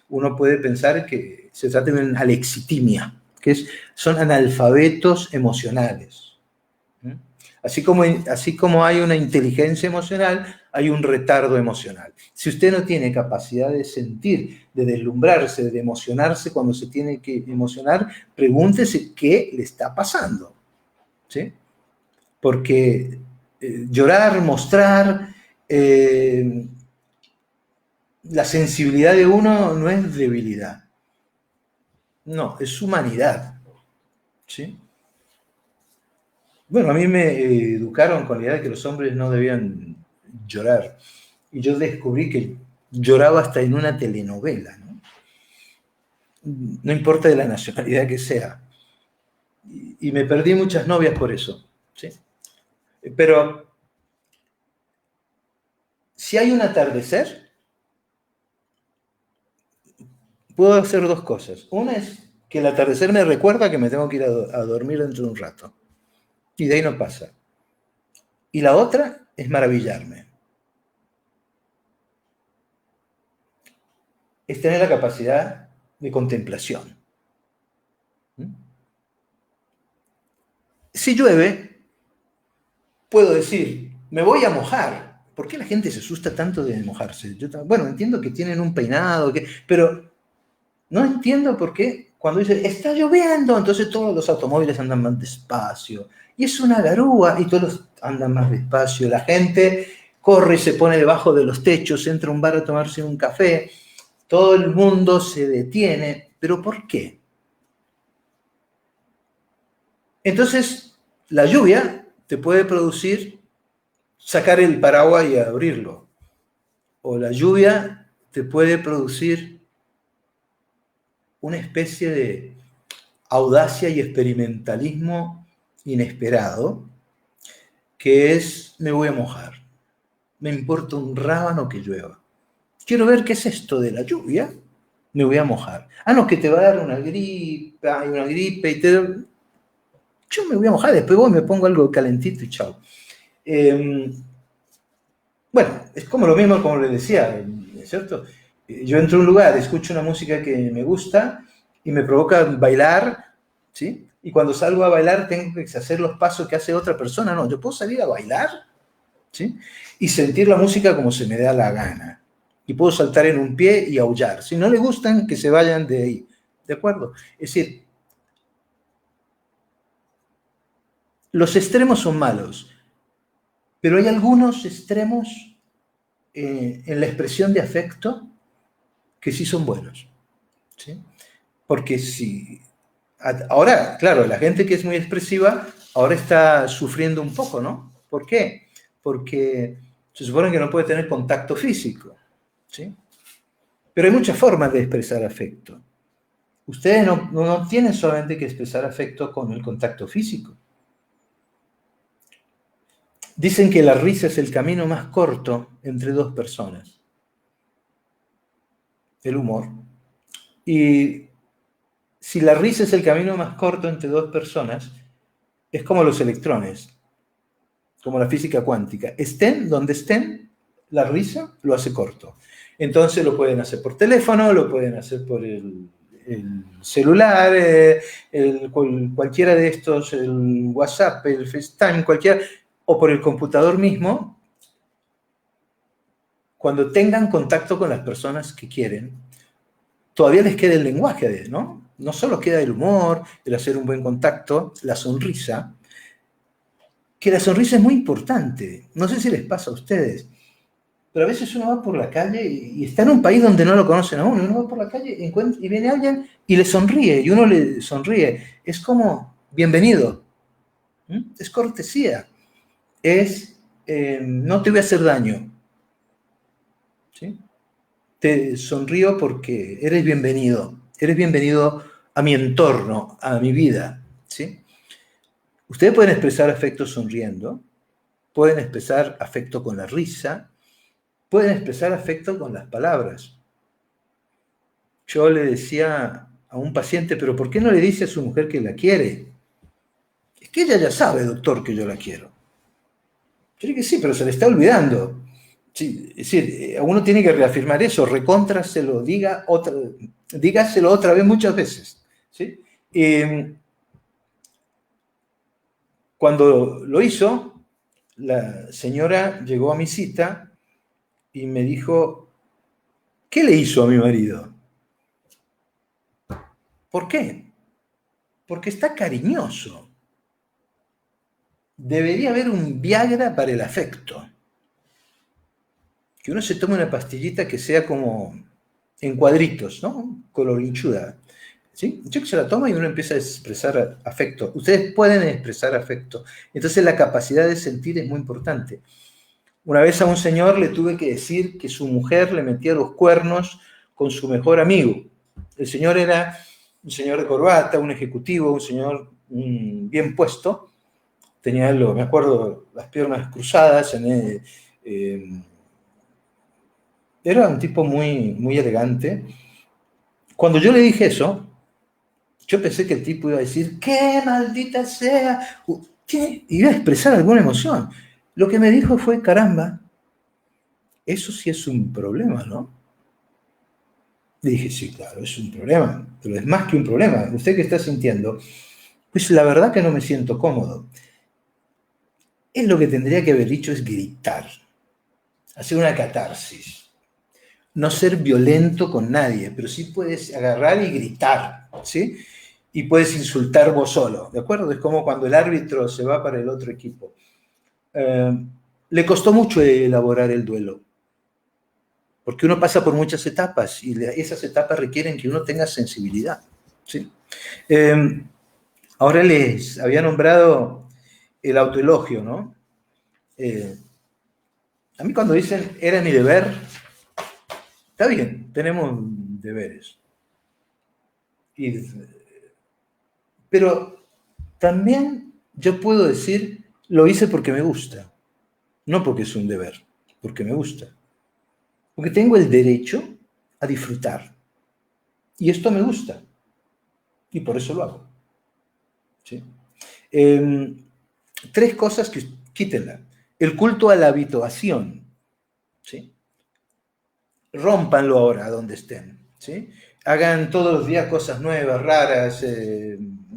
uno puede pensar que se trata de una alexitimia, que son analfabetos emocionales. Así como hay una inteligencia emocional, hay un retardo emocional. Si usted no tiene capacidad de sentir, de deslumbrarse, de emocionarse cuando se tiene que emocionar, pregúntese qué le está pasando, ¿sí? Porque llorar, mostrar, la sensibilidad de uno no es debilidad. No, es humanidad, ¿sí? Bueno, a mí me educaron con la idea de que los hombres no debían llorar. Y yo descubrí que lloraba hasta en una telenovela, ¿no? No importa de la nacionalidad que sea. Y me perdí muchas novias por eso, ¿sí? Pero si hay un atardecer, puedo hacer 2 cosas. Una es que el atardecer me recuerda que me tengo que ir a dormir dentro de un rato. Y de ahí no pasa. Y la otra es maravillarme. Es tener la capacidad de contemplación. Si llueve, puedo decir, me voy a mojar. ¿Por qué la gente se asusta tanto de mojarse? Bueno, entiendo que tienen un peinado, pero no entiendo por qué cuando dice, está lloviendo, entonces todos los automóviles andan más despacio. Y es una garúa y todos andan más despacio. La gente corre y se pone debajo de los techos, entra a un bar a tomarse un café. Todo el mundo se detiene. ¿Pero por qué? Entonces, la lluvia te puede producir sacar el paraguas y abrirlo. O la lluvia te puede producir una especie de audacia y experimentalismo inesperado, que es, me voy a mojar. Me importa un rábano que llueva. Quiero ver qué es esto de la lluvia. Me voy a mojar. Ah, no, que te va a dar una gripe y te... Yo me voy a mojar, después voy y me pongo algo calentito y chao. Bueno, es como lo mismo como le decía, ¿es cierto? Yo entro a un lugar, escucho una música que me gusta y me provoca bailar, ¿sí? Y cuando salgo a bailar tengo que hacer los pasos que hace otra persona. No, yo puedo salir a bailar, ¿sí? Y sentir la música como se me da la gana. Y puedo saltar en un pie y aullar. Si no le gustan, que se vayan de ahí. ¿De acuerdo? Es decir, los extremos son malos, pero hay algunos extremos en la expresión de afecto que sí son buenos, ¿sí? Porque si... Ahora, claro, la gente que es muy expresiva ahora está sufriendo un poco, ¿no? ¿Por qué? Porque se supone que no puede tener contacto físico, ¿sí? Pero hay muchas formas de expresar afecto. Ustedes no tienen solamente que expresar afecto con el contacto físico. Dicen que la risa es el camino más corto entre dos personas. El humor. Y si la risa es el camino más corto entre dos personas, es como los electrones, como la física cuántica. Estén donde estén, la risa lo hace corto. Entonces lo pueden hacer por teléfono, lo pueden hacer por el celular, cualquiera de estos, el WhatsApp, el FaceTime, cualquiera, o por el computador mismo, cuando tengan contacto con las personas que quieren, todavía les queda el lenguaje, ¿no? No solo queda el humor, el hacer un buen contacto, la sonrisa, que la sonrisa es muy importante. No sé si les pasa a ustedes, pero a veces uno va por la calle y está en un país donde no lo conocen a uno, y uno va por la calle y viene alguien y le sonríe, y uno le sonríe. Es como, bienvenido. Es cortesía. Es, no te voy a hacer daño. ¿Sí? Te sonrío porque eres bienvenido. Eres bienvenido a mi entorno, a mi vida. ¿Sí? Ustedes pueden expresar afecto sonriendo, pueden expresar afecto con la risa, pueden expresar afecto con las palabras. Yo le decía a un paciente, pero ¿por qué no le dice a su mujer que la quiere? Es que ella ya sabe, doctor, que yo la quiero. Yo dije que sí, pero se le está olvidando. Sí, es decir, uno tiene que reafirmar eso, recóntraselo, dígaselo otra vez muchas veces. ¿Sí? Cuando lo hizo, la señora llegó a mi cita y me dijo, ¿qué le hizo a mi marido? ¿Por qué? Porque está cariñoso. Debería haber un Viagra para el afecto. Que uno se tome una pastillita que sea como en cuadritos, ¿no? Colorinchuda. ¿Sí? Yo que se la toma y uno empieza a expresar afecto. Ustedes pueden expresar afecto. Entonces la capacidad de sentir es muy importante. Una vez a un señor le tuve que decir que su mujer le metía los cuernos con su mejor amigo. El señor era un señor de corbata, un ejecutivo, un señor bien puesto. Tenía, me acuerdo, las piernas cruzadas. Era un tipo muy, muy elegante. Cuando yo le dije eso, yo pensé que el tipo iba a decir, ¡qué maldita sea! ¿Qué? Iba a expresar alguna emoción. Lo que me dijo fue, caramba, eso sí es un problema, ¿no? Le dije, sí, claro, es un problema, pero es más que un problema. ¿Usted qué está sintiendo? Pues la verdad que no me siento cómodo. Él lo que tendría que haber dicho es gritar, hacer una catarsis. No ser violento con nadie, pero sí puedes agarrar y gritar, ¿sí? Y puedes insultar vos solo, ¿de acuerdo? Es como cuando el árbitro se va para el otro equipo. Le costó mucho elaborar el duelo, porque uno pasa por muchas etapas y esas etapas requieren que uno tenga sensibilidad, ¿sí? Ahora les había nombrado el autoelogio, ¿no? A mí cuando dicen, era mi deber, está bien, tenemos deberes. Pero también yo puedo decir, lo hice porque me gusta, no porque es un deber, porque me gusta. Porque tengo el derecho a disfrutar. Y esto me gusta. Y por eso lo hago. ¿Sí? 3 cosas que quítenla. El culto a la habituación. ¿Sí? Rómpanlo ahora donde estén. ¿Sí? Hagan todos los días cosas nuevas, raras,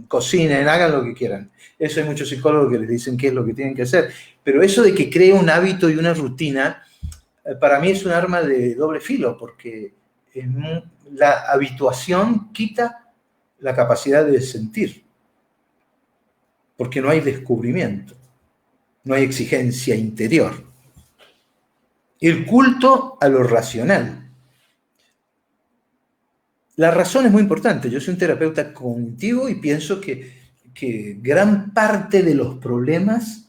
cocinen, hagan lo que quieran. Eso hay muchos psicólogos que les dicen qué es lo que tienen que hacer. Pero eso de que cree un hábito y una rutina, para mí es un arma de doble filo, porque la habituación quita la capacidad de sentir, porque no hay descubrimiento, no hay exigencia interior. El culto a lo racional. La razón es muy importante. Yo soy un terapeuta cognitivo y pienso que gran parte de los problemas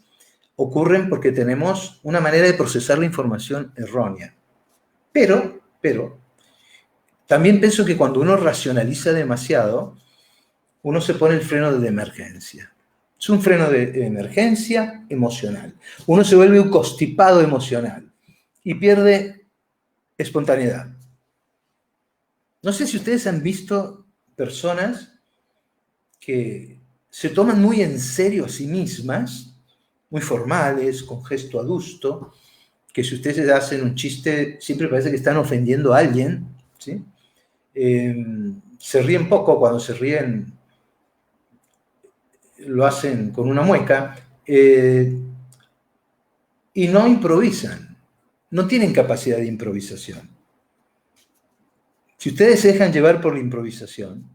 ocurren porque tenemos una manera de procesar la información errónea. Pero, también pienso que cuando uno racionaliza demasiado, uno se pone el freno de emergencia. Es un freno de emergencia emocional. Uno se vuelve un constipado emocional y pierde espontaneidad. No sé si ustedes han visto personas que se toman muy en serio a sí mismas, muy formales, con gesto adusto, que si ustedes hacen un chiste, siempre parece que están ofendiendo a alguien, ¿sí? Se ríen poco, cuando se ríen lo hacen con una mueca, y no improvisan, no tienen capacidad de improvisación. Si ustedes se dejan llevar por la improvisación,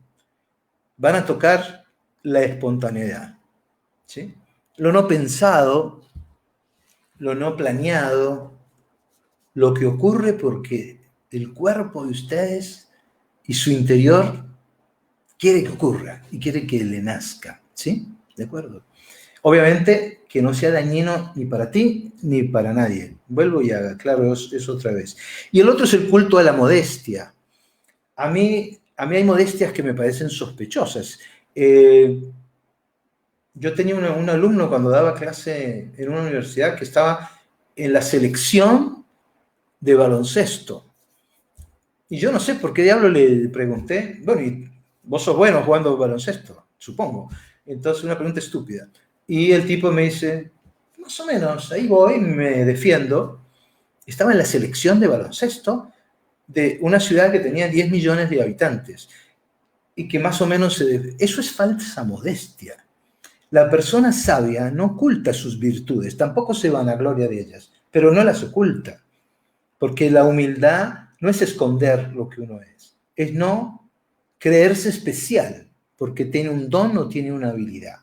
van a tocar la espontaneidad, ¿sí? Lo no pensado, lo no planeado, lo que ocurre porque el cuerpo de ustedes y su interior quiere que ocurra y quiere que le nazca, ¿sí? ¿De acuerdo? Obviamente que no sea dañino ni para ti ni para nadie. Vuelvo y aclaro eso otra vez. Y el otro es el culto a la modestia. A mí hay modestias que me parecen sospechosas. Yo tenía un alumno cuando daba clase en una universidad que estaba en la selección de baloncesto. Y yo no sé por qué diablo le pregunté, bueno, y vos sos bueno jugando baloncesto, supongo. Entonces, una pregunta estúpida. Y el tipo me dice, más o menos, ahí voy, me defiendo. Estaba en la selección de baloncesto de una ciudad que tenía 10 millones de habitantes y que más o menos eso es falsa modestia. La persona sabia no oculta sus virtudes, tampoco se vanagloria de ellas, pero no las oculta, porque la humildad no es esconder lo que uno es no creerse especial, porque tiene un don o tiene una habilidad.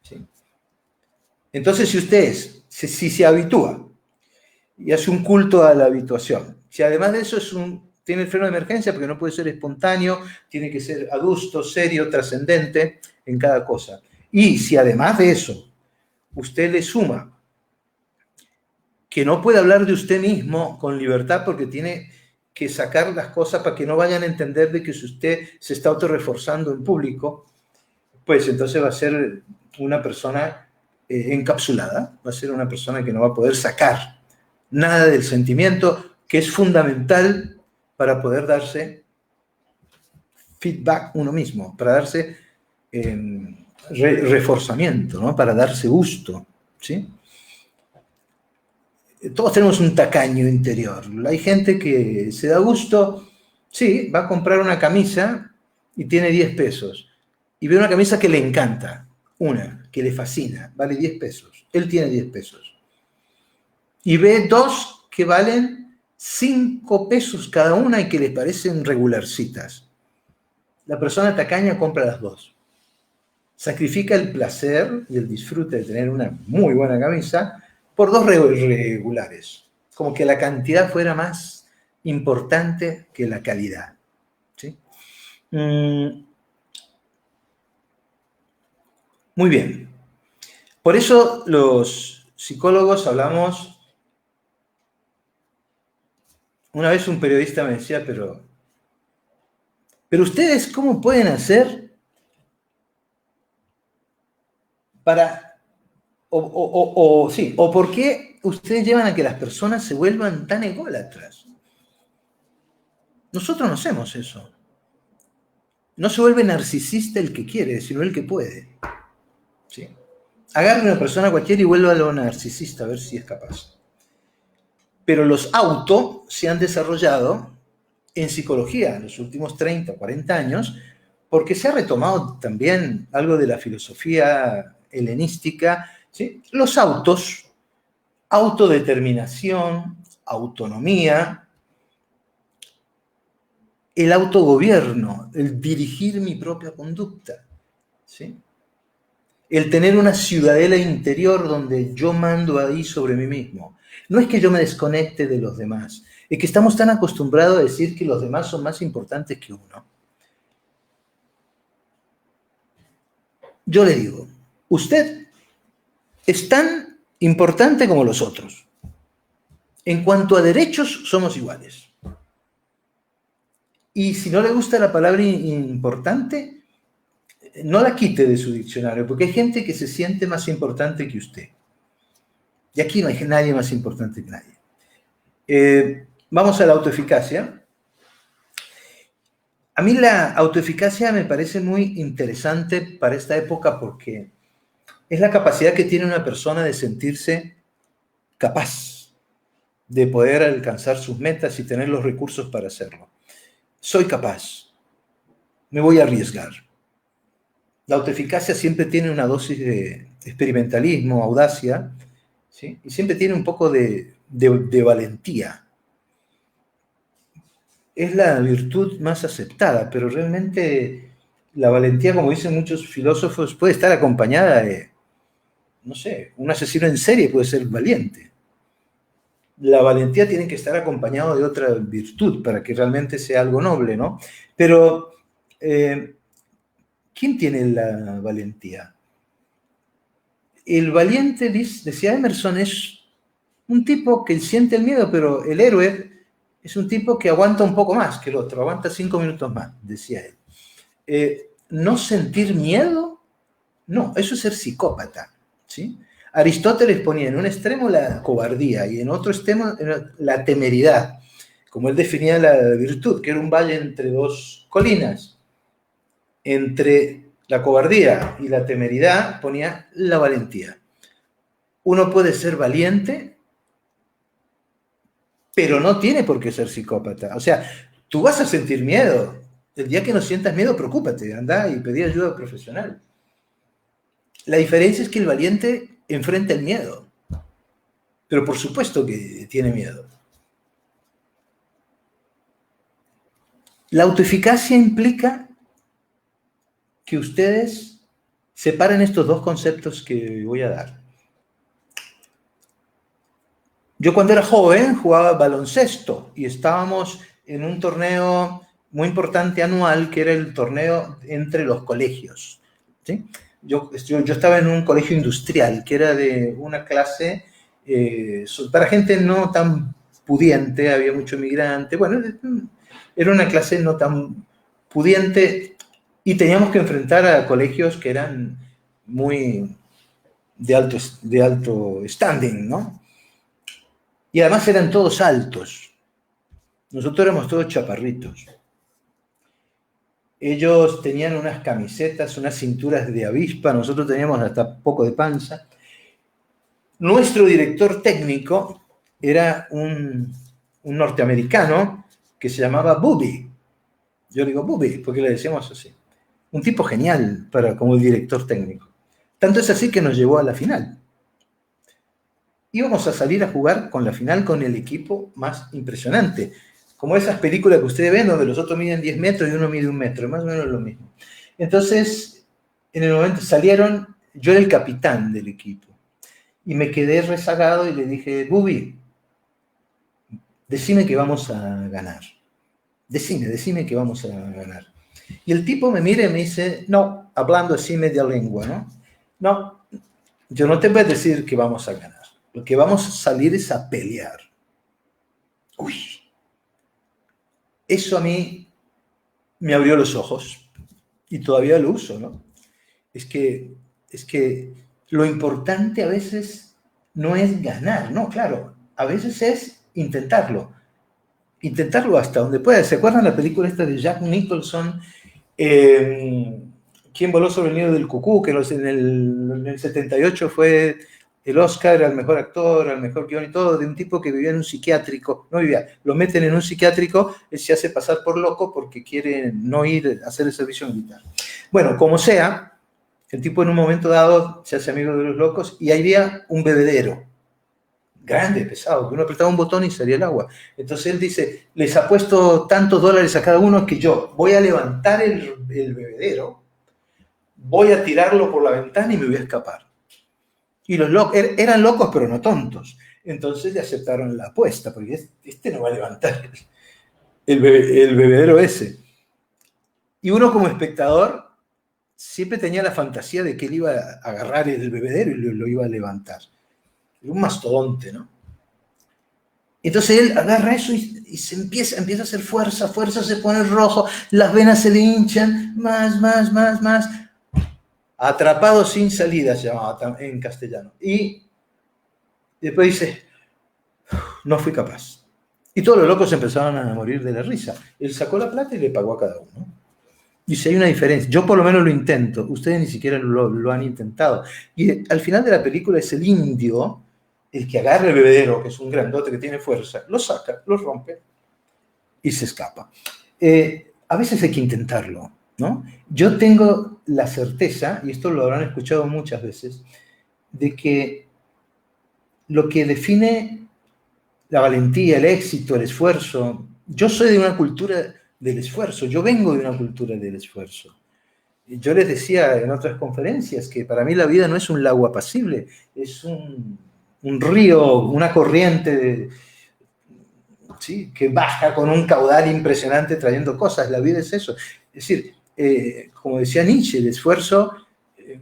¿Sí? Entonces, si se habitúa y hace un culto a la habituación, si además de eso tiene el freno de emergencia, porque no puede ser espontáneo, tiene que ser adusto, serio, trascendente en cada cosa. Y si además de eso usted le suma que no puede hablar de usted mismo con libertad porque tiene que sacar las cosas para que no vayan a entender de que si usted se está autorreforzando en público, pues entonces va a ser una persona encapsulada, va a ser una persona que no va a poder sacar nada del sentimiento, que es fundamental para poder darse feedback uno mismo, para darse reforzamiento, ¿no? Para darse gusto, ¿sí? Todos tenemos un tacaño interior. Hay gente que se da gusto, sí, va a comprar una camisa y tiene 10 pesos. Y ve una camisa que le encanta, una que le fascina, vale 10 pesos. Él tiene 10 pesos. Y ve 2 que valen 5 pesos cada una y que le parecen regularcitas. La persona tacaña compra las 2. Sacrifica el placer y el disfrute de tener una muy buena camisa por 2 regulares. Como que la cantidad fuera más importante que la calidad. ¿Sí? Muy bien. Por eso los psicólogos hablamos. Una vez un periodista me decía, pero ustedes, ¿cómo pueden hacer para, o por qué ustedes llevan a que las personas se vuelvan tan ególatras? Nosotros no hacemos eso. No se vuelve narcisista el que quiere, sino el que puede. ¿Sí? Agarre a una persona cualquiera y vuélvalo narcisista, a ver si es capaz. Pero los auto se han desarrollado en psicología en los últimos 30, 40 años, porque se ha retomado también algo de la filosofía helenística, ¿sí? Los autos, autodeterminación, autonomía, el autogobierno, el dirigir mi propia conducta, ¿sí? El tener una ciudadela interior donde yo mando ahí sobre mí mismo. No es que yo me desconecte de los demás, es que estamos tan acostumbrados a decir que los demás son más importantes que uno. Yo le digo, usted es tan importante como los otros. En cuanto a derechos, somos iguales. Y si no le gusta la palabra importante, no la quite de su diccionario, porque hay gente que se siente más importante que usted. Y aquí no hay nadie más importante que nadie. Vamos a la autoeficacia. A mí la autoeficacia me parece muy interesante para esta época porque es la capacidad que tiene una persona de sentirse capaz de poder alcanzar sus metas y tener los recursos para hacerlo. Soy capaz, me voy a arriesgar. La autoeficacia siempre tiene una dosis de experimentalismo, audacia, ¿sí? Y siempre tiene un poco de valentía. Es la virtud más aceptada, pero realmente la valentía, como dicen muchos filósofos, puede estar acompañada de, no sé, un asesino en serie puede ser valiente. La valentía tiene que estar acompañada de otra virtud para que realmente sea algo noble, ¿no? Pero, ¿quién tiene la valentía? El valiente, decía Emerson, es un tipo que siente el miedo, pero el héroe es un tipo que aguanta un poco más que el otro, aguanta 5 minutos más, decía él. No sentir miedo, no, eso es ser psicópata, ¿sí? Aristóteles ponía en un extremo la cobardía y en otro extremo la temeridad, como él definía la virtud, que era un valle entre dos colinas. Entre la cobardía y la temeridad ponía la valentía. Uno puede ser valiente, pero no tiene por qué ser psicópata. O sea, tú vas a sentir miedo. El día que no sientas miedo, preocúpate, anda y pedí ayuda profesional. La diferencia es que el valiente enfrenta el miedo, pero por supuesto que tiene miedo. La autoeficacia implica que ustedes separen estos dos conceptos que voy a dar. Yo cuando era joven jugaba baloncesto y estábamos en un torneo muy importante anual que era el torneo entre los colegios, ¿sí? Yo estaba en un colegio industrial que era de una clase para gente no tan pudiente, había mucho migrante, bueno, era una clase no tan pudiente y teníamos que enfrentar a colegios que eran muy de alto standing, ¿no? Y además eran todos altos. Nosotros éramos todos chaparritos. Ellos tenían unas camisetas, unas cinturas de avispa, nosotros teníamos hasta poco de panza. Nuestro director técnico era un norteamericano que se llamaba Booby. Yo digo Booby porque le decíamos así. Un tipo genial como director técnico. Tanto es así que nos llevó a la final. Íbamos a salir a jugar con la final con el equipo más impresionante. Como esas películas que ustedes ven donde los otros miden 10 metros y uno mide 1 metro, más o menos lo mismo. Entonces, en el momento salieron, yo era el capitán del equipo y me quedé rezagado y le dije, Bubi, decime que vamos a ganar. Decime que vamos a ganar. Y el tipo me mira y me dice, no, hablando así media lengua, ¿no? yo no te voy a decir que vamos a ganar. Lo que vamos a salir es a pelear. Uy, eso a mí me abrió los ojos y todavía lo uso, ¿no? Es que lo importante a veces no es ganar, no, claro, a veces es intentarlo hasta donde pueda. ¿Se acuerdan la película esta de Jack Nicholson? ¿Quién voló sobre el nido del cucú? Que en el 78 fue el Oscar al mejor actor, al mejor guión y todo, de un tipo que vivía en un psiquiátrico. No vivía, lo meten en un psiquiátrico, él se hace pasar por loco porque quiere no ir a hacer el servicio militar. Bueno, como sea, el tipo en un momento dado se hace amigo de los locos y había un bebedero grande, pesado, que uno apretaba un botón y salía el agua. Entonces él dice, les apuesto tantos dólares a cada uno que yo voy a levantar el bebedero, voy a tirarlo por la ventana y me voy a escapar. Y los locos, eran locos pero no tontos. Entonces le aceptaron la apuesta, porque este no va a levantar el bebedero ese. Y uno como espectador siempre tenía la fantasía de que él iba a agarrar el bebedero y lo iba a levantar. Un mastodonte, ¿no? Entonces él agarra eso y se empieza a hacer fuerza, se pone rojo, las venas se le hinchan, más. Atrapado sin salida se llamaba en castellano. Y después dice, no fui capaz. Y todos los locos empezaron a morir de la risa. Él sacó la plata y le pagó a cada uno. Dice, hay una diferencia. Yo por lo menos lo intento. Ustedes ni siquiera lo han intentado. Y al final de la película es el indio el que agarra el bebedero, que es un grandote que tiene fuerza, lo saca, lo rompe y se escapa. A veces hay que intentarlo, ¿no? Yo tengo la certeza, y esto lo habrán escuchado muchas veces, de que lo que define la valentía, el éxito, el esfuerzo, yo soy de una cultura del esfuerzo, yo vengo de una cultura del esfuerzo. Yo les decía en otras conferencias que para mí la vida no es un lago apacible, es un río, una corriente, ¿sí?, que baja con un caudal impresionante trayendo cosas. La vida es eso. Es decir, como decía Nietzsche, el esfuerzo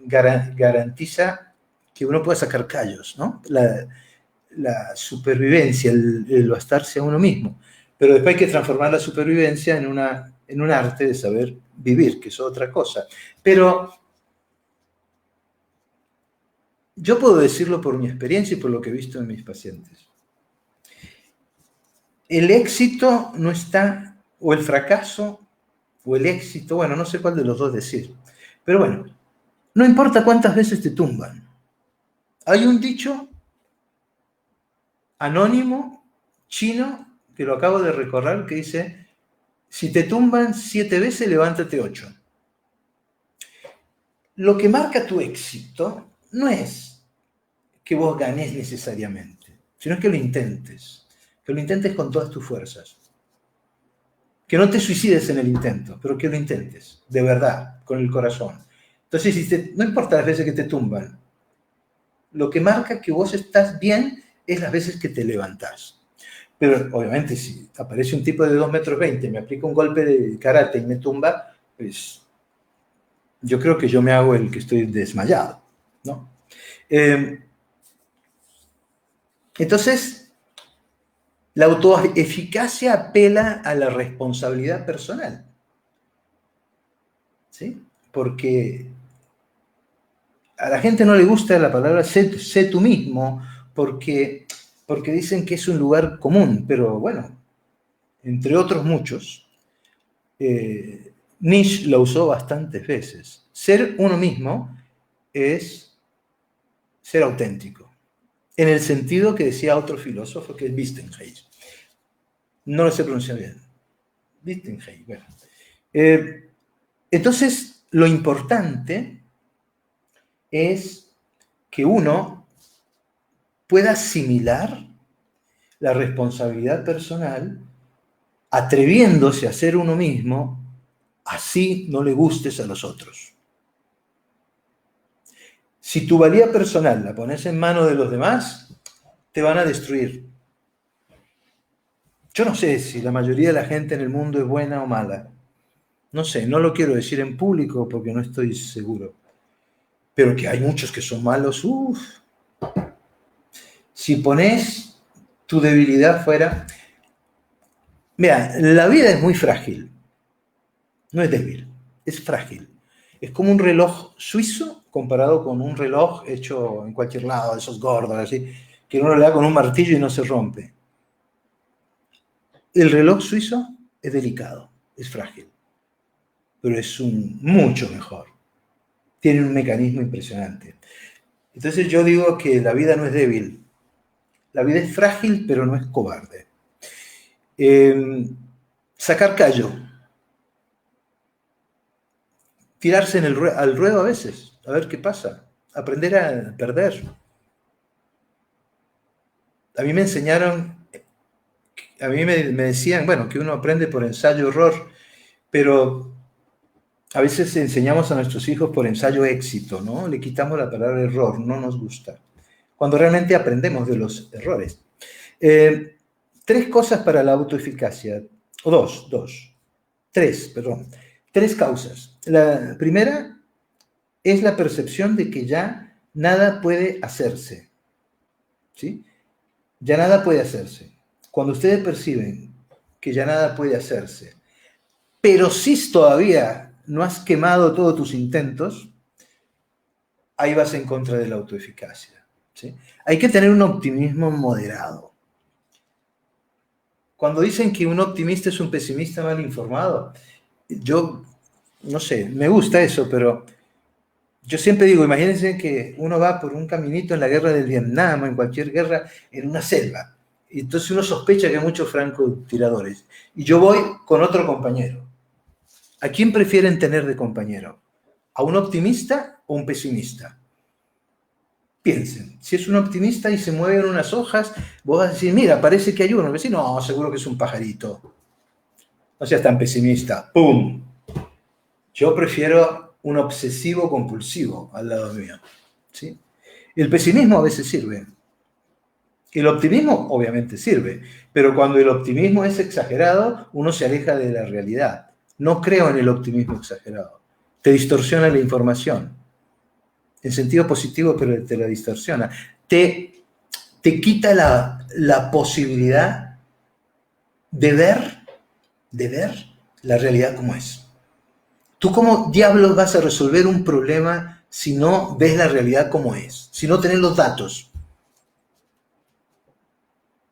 garantiza que uno pueda sacar callos, ¿no? La supervivencia, el bastarse a uno mismo. Pero después hay que transformar la supervivencia en un arte de saber vivir, que es otra cosa. Pero yo puedo decirlo por mi experiencia y por lo que he visto en mis pacientes. El éxito no está, o el fracaso, o el éxito, bueno, no sé cuál de los dos decir. Pero bueno, no importa cuántas veces te tumban. Hay un dicho anónimo, chino, que lo acabo de recorrer, que dice, si te tumban 7 veces, levántate 8. Lo que marca tu éxito no es que vos ganes necesariamente, sino que lo intentes con todas tus fuerzas. Que no te suicides en el intento, pero que lo intentes, de verdad, con el corazón. Entonces, no importa las veces que te tumban, lo que marca que vos estás bien es las veces que te levantás. Pero obviamente si aparece un tipo de 2,20 metros, me aplica un golpe de karate y me tumba, pues yo creo que yo me hago el que estoy desmayado, ¿no? Entonces, la autoeficacia apela a la responsabilidad personal, ¿sí? Porque a la gente no le gusta la palabra sé tú mismo, porque dicen que es un lugar común, pero bueno, entre otros muchos, Nietzsche lo usó bastantes veces. Ser uno mismo es ser auténtico, en el sentido que decía otro filósofo, que es Wittgenstein. No lo sé pronunciar bien. Wittgenstein, bueno. Entonces, lo importante es que uno pueda asimilar la responsabilidad personal atreviéndose a ser uno mismo, así no le gustes a los otros. Si tu valía personal la pones en manos de los demás, te van a destruir. Yo no sé si la mayoría de la gente en el mundo es buena o mala. No sé, no lo quiero decir en público porque no estoy seguro. pero que hay muchos que son malos, uff. Si pones tu debilidad fuera... Mira, la vida es muy frágil, no es débil, es frágil. Es como un reloj suizo comparado con un reloj hecho en cualquier lado, de esos gordos, así, que uno le da con un martillo y no se rompe. El reloj suizo es delicado, es frágil, pero es mucho mejor. Tiene un mecanismo impresionante. Entonces yo digo que la vida no es débil, la vida es frágil, pero no es cobarde. Sacar callo, tirarse al ruedo a veces, a ver qué pasa, aprender a perder. A mí me enseñaron, a mí me decían, bueno, que uno aprende por ensayo-error, pero a veces enseñamos a nuestros hijos por ensayo-éxito, ¿no? Le quitamos la palabra error, no nos gusta, cuando realmente aprendemos de los errores. Tres cosas para la autoeficacia, o tres causas. La primera es la percepción de que ya nada puede hacerse, ¿sí? Ya nada puede hacerse. Cuando ustedes perciben que ya nada puede hacerse, pero si todavía no has quemado todos tus intentos, ahí vas en contra de la autoeficacia, ¿sí? Hay que tener un optimismo moderado. Cuando dicen que un optimista es un pesimista mal informado, yo no sé, me gusta eso, pero yo siempre digo, imagínense que uno va por un caminito en la guerra del Vietnam o en cualquier guerra en una selva. Y entonces uno sospecha que hay muchos francotiradores. Y yo voy con otro compañero. ¿A quién prefieren tener de compañero? ¿A un optimista o un pesimista? Piensen, si es un optimista y se mueven unas hojas, vos vas a decir, mira, parece que hay uno. Decir, no, seguro que es un pajarito. No seas tan pesimista. ¡Pum! Yo prefiero un obsesivo compulsivo al lado mío, ¿sí? El pesimismo a veces sirve. El optimismo obviamente sirve, pero cuando el optimismo es exagerado, uno se aleja de la realidad. No creo en el optimismo exagerado. Te distorsiona la información. En sentido positivo, pero te la distorsiona. Te quita la posibilidad de ver la realidad como es. ¿Tú cómo diablos vas a resolver un problema si no ves la realidad como es? Si no tenés los datos.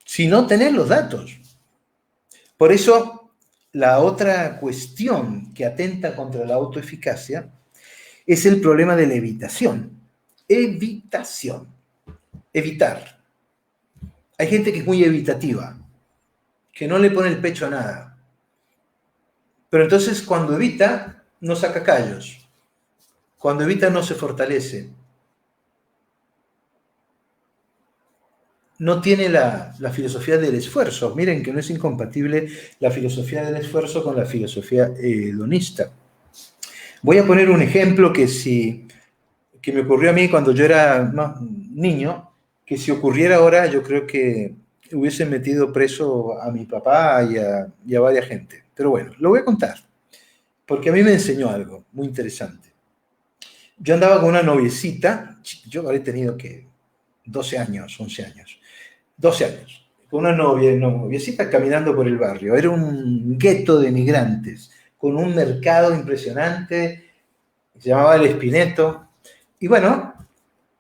Si no tenés los datos. Por eso, la otra cuestión que atenta contra la autoeficacia es el problema de la evitación. Evitación. Evitar. Hay gente que es muy evitativa, que no le pone el pecho a nada. Pero entonces cuando evita, no saca callos. Cuando evita, no se fortalece. No tiene la filosofía del esfuerzo. Miren que no es incompatible la filosofía del esfuerzo con la filosofía hedonista. Voy a poner un ejemplo que me ocurrió a mí cuando yo era niño, que si ocurriera ahora yo creo que hubiese metido preso a mi papá y a varias gente. Pero bueno, lo voy a contar, porque a mí me enseñó algo muy interesante. Yo andaba con una noviecita, yo habré tenido que 12 años, 11 años, 12 años, con una noviecita caminando por el barrio. Era un gueto de migrantes, con un mercado impresionante, se llamaba El Espineto. Y bueno,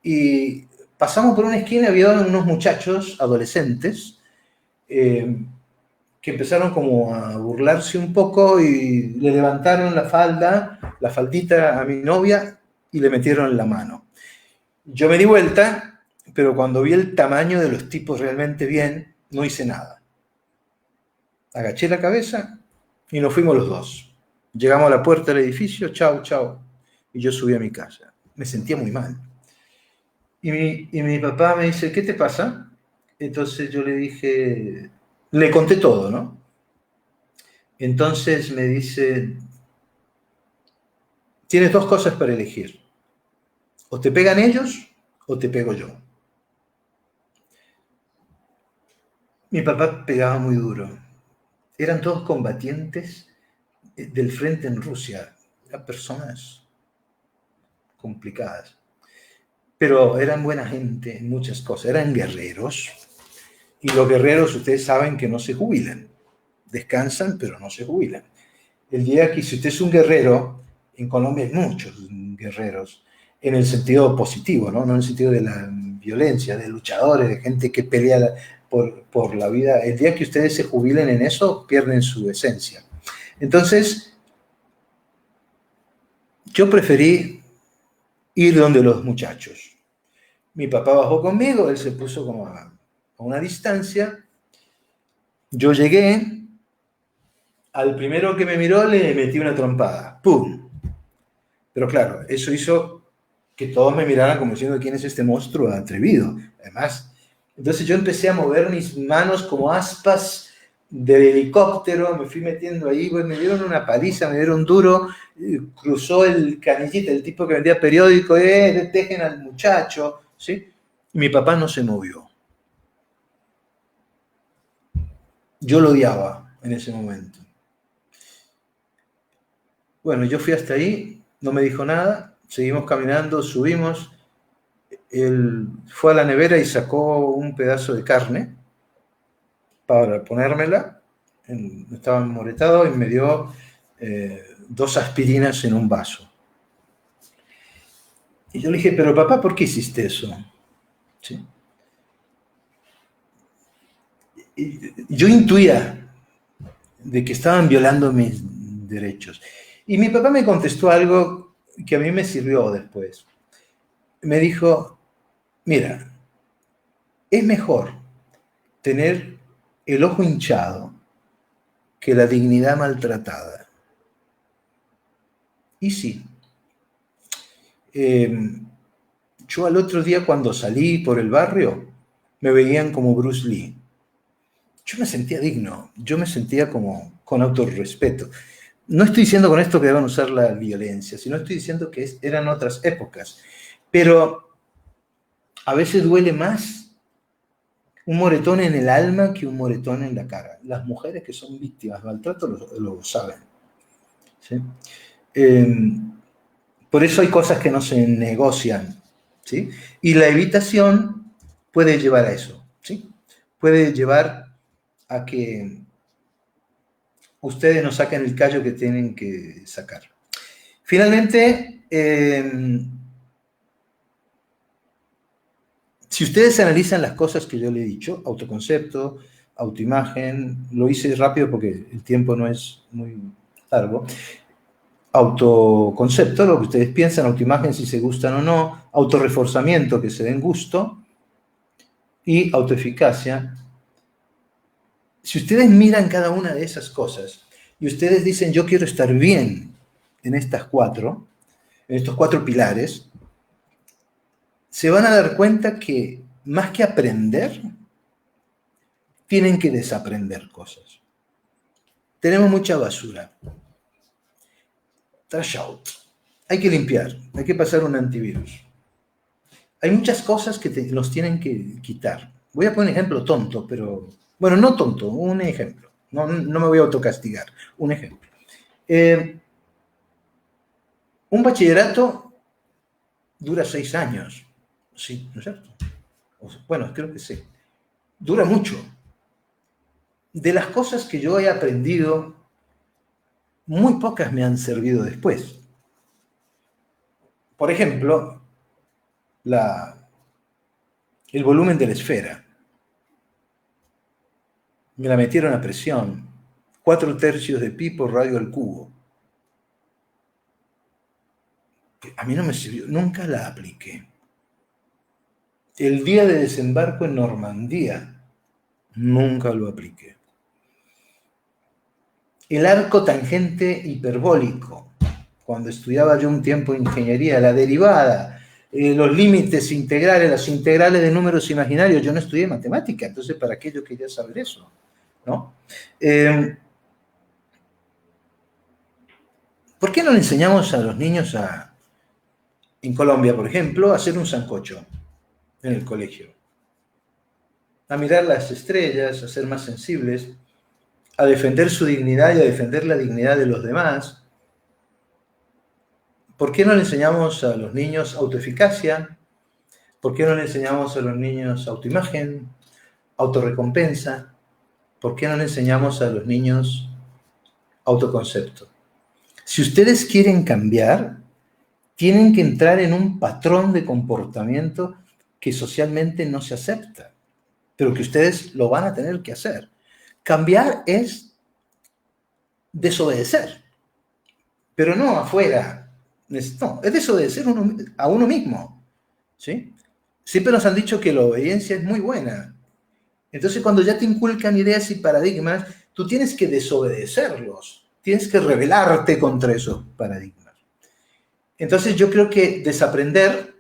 y pasamos por una esquina y había unos muchachos adolescentes que empezaron como a burlarse un poco y le levantaron la faldita a mi novia y le metieron la mano. Yo me di vuelta, pero cuando vi el tamaño de los tipos realmente bien, no hice nada. Agaché la cabeza y nos fuimos los dos. Llegamos a la puerta del edificio, chau, chau, y yo subí a mi casa. Me sentía muy mal. Y mi papá me dice, ¿qué te pasa? Entonces yo le dije, le conté todo, ¿no? Entonces me dice, tienes dos cosas para elegir. O te pegan ellos o te pego yo. Mi papá pegaba muy duro. Eran todos combatientes del frente en Rusia. Eran personas complicadas. pero eran buena gente en muchas cosas, eran guerreros, y los guerreros ustedes saben que no se jubilan, descansan, pero no se jubilan. El día que si usted es un guerrero, en Colombia hay muchos guerreros, en el sentido positivo, ¿no? No en el sentido de la violencia, de luchadores, de gente que pelea por la vida. El día que ustedes se jubilen en eso, pierden su esencia. Entonces, yo preferí ir donde los muchachos. Mi papá bajó conmigo, él se puso como a una distancia. Yo llegué, al primero que me miró le metí una trompada. ¡Pum! Pero claro, eso hizo que todos me miraran como diciendo quién es este monstruo atrevido. Además, entonces yo empecé a mover mis manos como aspas del helicóptero, me fui metiendo ahí, pues me dieron una paliza, me dieron duro, cruzó el canillita, el tipo que vendía periódico, dejen al muchacho, ¿sí? Y mi papá no se movió. Yo lo odiaba en ese momento. Bueno, yo fui hasta ahí, no me dijo nada, seguimos caminando, subimos, él fue a la nevera y sacó un pedazo de carne para ponérmela, estaba moretado y me dio 2 aspirinas en un vaso. Y yo le dije, pero papá, ¿por qué hiciste eso? ¿Sí? Y yo intuía de que estaban violando mis derechos. Y mi papá me contestó algo que a mí me sirvió después. Me dijo, mira, es mejor tener el ojo hinchado que la dignidad maltratada. Y sí, yo al otro día cuando salí por el barrio, me veían como Bruce Lee. Yo me sentía digno, yo me sentía como con autorrespeto. No estoy diciendo con esto que deban usar la violencia, sino estoy diciendo que eran otras épocas. Pero a veces duele más un moretón en el alma que un moretón en la cara. Las mujeres que son víctimas de maltrato lo saben. ¿Sí? Por eso hay cosas que no se negocian. ¿Sí? Y la evitación puede llevar a eso. ¿Sí? Puede llevar a que ustedes no saquen el callo que tienen que sacar. Finalmente, si ustedes analizan las cosas que yo le he dicho, autoconcepto, autoimagen, lo hice rápido porque el tiempo no es muy largo, autoconcepto, lo que ustedes piensan, autoimagen, si se gustan o no, autorreforzamiento, que se den gusto, y autoeficacia. Si ustedes miran cada una de esas cosas y ustedes dicen, yo quiero estar bien en estas 4, en estos 4 pilares, se van a dar cuenta que más que aprender, tienen que desaprender cosas. Tenemos mucha basura. Trash out. Hay que limpiar, hay que pasar un antivirus. Hay muchas cosas que nos tienen que quitar. Voy a poner un ejemplo tonto, pero... Bueno, no tonto, un ejemplo. No me voy a autocastigar. Un ejemplo. Un bachillerato dura 6 años. Sí, ¿no es cierto? Bueno, creo que sí. Dura mucho. De las cosas que yo he aprendido, muy pocas me han servido después. Por ejemplo, el volumen de la esfera. Me la metieron a presión. 4/3 de pi por radio al cubo. A mí no me sirvió, nunca la apliqué. El día de desembarco en Normandía, nunca lo apliqué. El arco tangente hiperbólico, cuando estudiaba yo un tiempo ingeniería, la derivada, los límites integrales, las integrales de números imaginarios, yo no estudié matemática, entonces ¿para qué yo quería saber eso? ¿No? ¿Por qué no le enseñamos a los niños en Colombia, por ejemplo, a hacer un sancocho en el colegio? A mirar las estrellas, a ser más sensibles, a defender su dignidad y a defender la dignidad de los demás. ¿Por qué no le enseñamos a los niños autoeficacia, ¿Por qué no le enseñamos a los niños autoimagen, autorrecompensa? ¿Por qué no le enseñamos a los niños autoconcepto? Si ustedes quieren cambiar, tienen que entrar en un patrón de comportamiento que socialmente no se acepta, pero que ustedes lo van a tener que hacer. Cambiar es desobedecer, pero no afuera. No, es desobedecer a uno mismo. ¿Sí? Siempre nos han dicho que la obediencia es muy buena. Entonces, cuando ya te inculcan ideas y paradigmas, tú tienes que desobedecerlos, tienes que rebelarte contra esos paradigmas. Entonces, yo creo que desaprender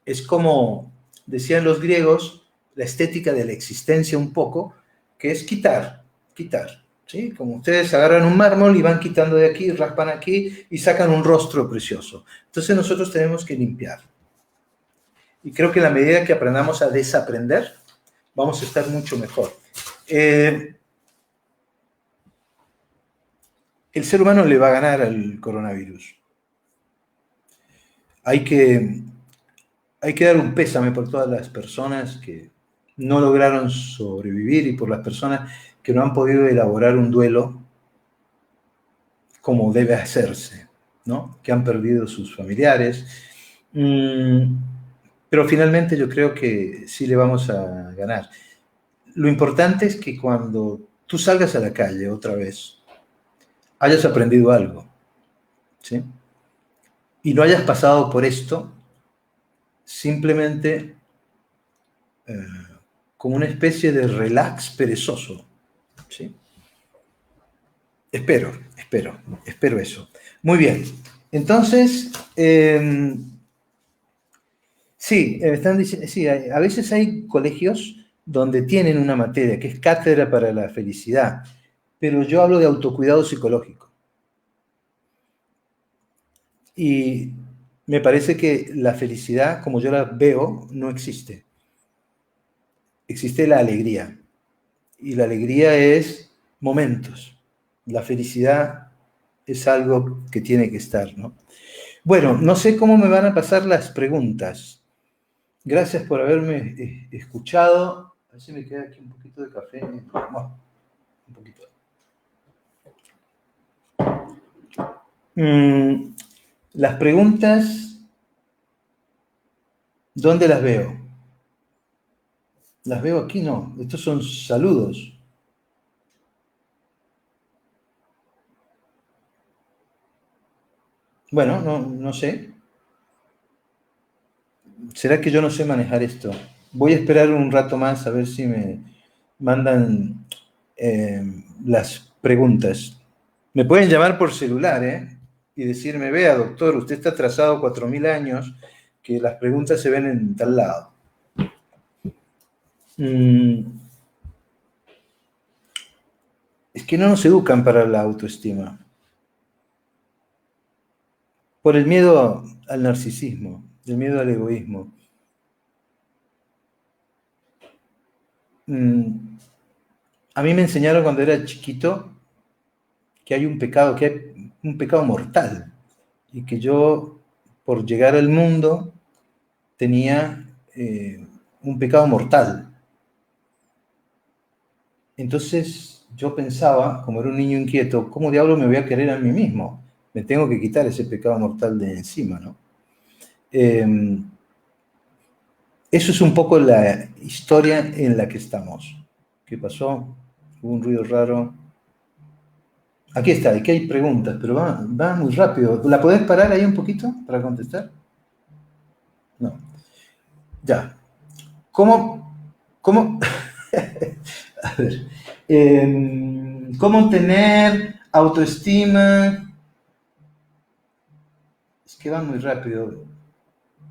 es como decían los griegos, la estética de la existencia un poco, que es quitar, quitar. ¿Sí? Como ustedes agarran un mármol y van quitando de aquí, raspan aquí y sacan un rostro precioso. Entonces nosotros tenemos que limpiar. Y creo que en la medida que aprendamos a desaprender, vamos a estar mucho mejor. El ser humano le va a ganar al coronavirus. Hay que dar un pésame por todas las personas que no lograron sobrevivir y por las personas que no han podido elaborar un duelo como debe hacerse, ¿no? Que han perdido sus familiares. Pero finalmente yo creo que sí le vamos a ganar. Lo importante es que cuando tú salgas a la calle otra vez, hayas aprendido algo, ¿sí? Y no hayas pasado por esto simplemente como una especie de relax perezoso, ¿sí? Espero eso. Muy bien. Entonces, sí, están diciendo, sí, a veces hay colegios donde tienen una materia que es cátedra para la felicidad, pero yo hablo de autocuidado psicológico. Y me parece que la felicidad, como yo la veo, no existe. Existe la alegría. Y la alegría es momentos. La felicidad es algo que tiene que estar, ¿no? Bueno, no sé cómo me van a pasar las preguntas. Gracias por haberme escuchado. A ver si me queda aquí un poquito de café. No, un poquito. Las preguntas, ¿dónde las veo? Las veo aquí, no. Estos son saludos. Bueno, no sé. ¿Será que yo no sé manejar esto? Voy a esperar un rato más a ver si me mandan las preguntas. Me pueden llamar por celular, ¿eh? Y decirme, vea, doctor, usted está atrasado 4.000 años, que las preguntas se ven en tal lado. Es que no nos educan para la autoestima. Por el miedo al narcisismo, el miedo al egoísmo. A mí me enseñaron cuando era chiquito que hay un pecado mortal, y que yo, por llegar al mundo, tenía un pecado mortal. Entonces yo pensaba, como era un niño inquieto, ¿cómo diablos me voy a querer a mí mismo? Me tengo que quitar ese pecado mortal de encima, ¿no? Eso es un poco la historia en la que estamos. ¿Qué pasó? Hubo un ruido raro. Aquí está, aquí hay preguntas, pero va muy rápido. ¿La podés parar ahí un poquito para contestar? No. Ya. ¿Cómo? A ver. ¿Cómo tener autoestima? Es que van muy rápido.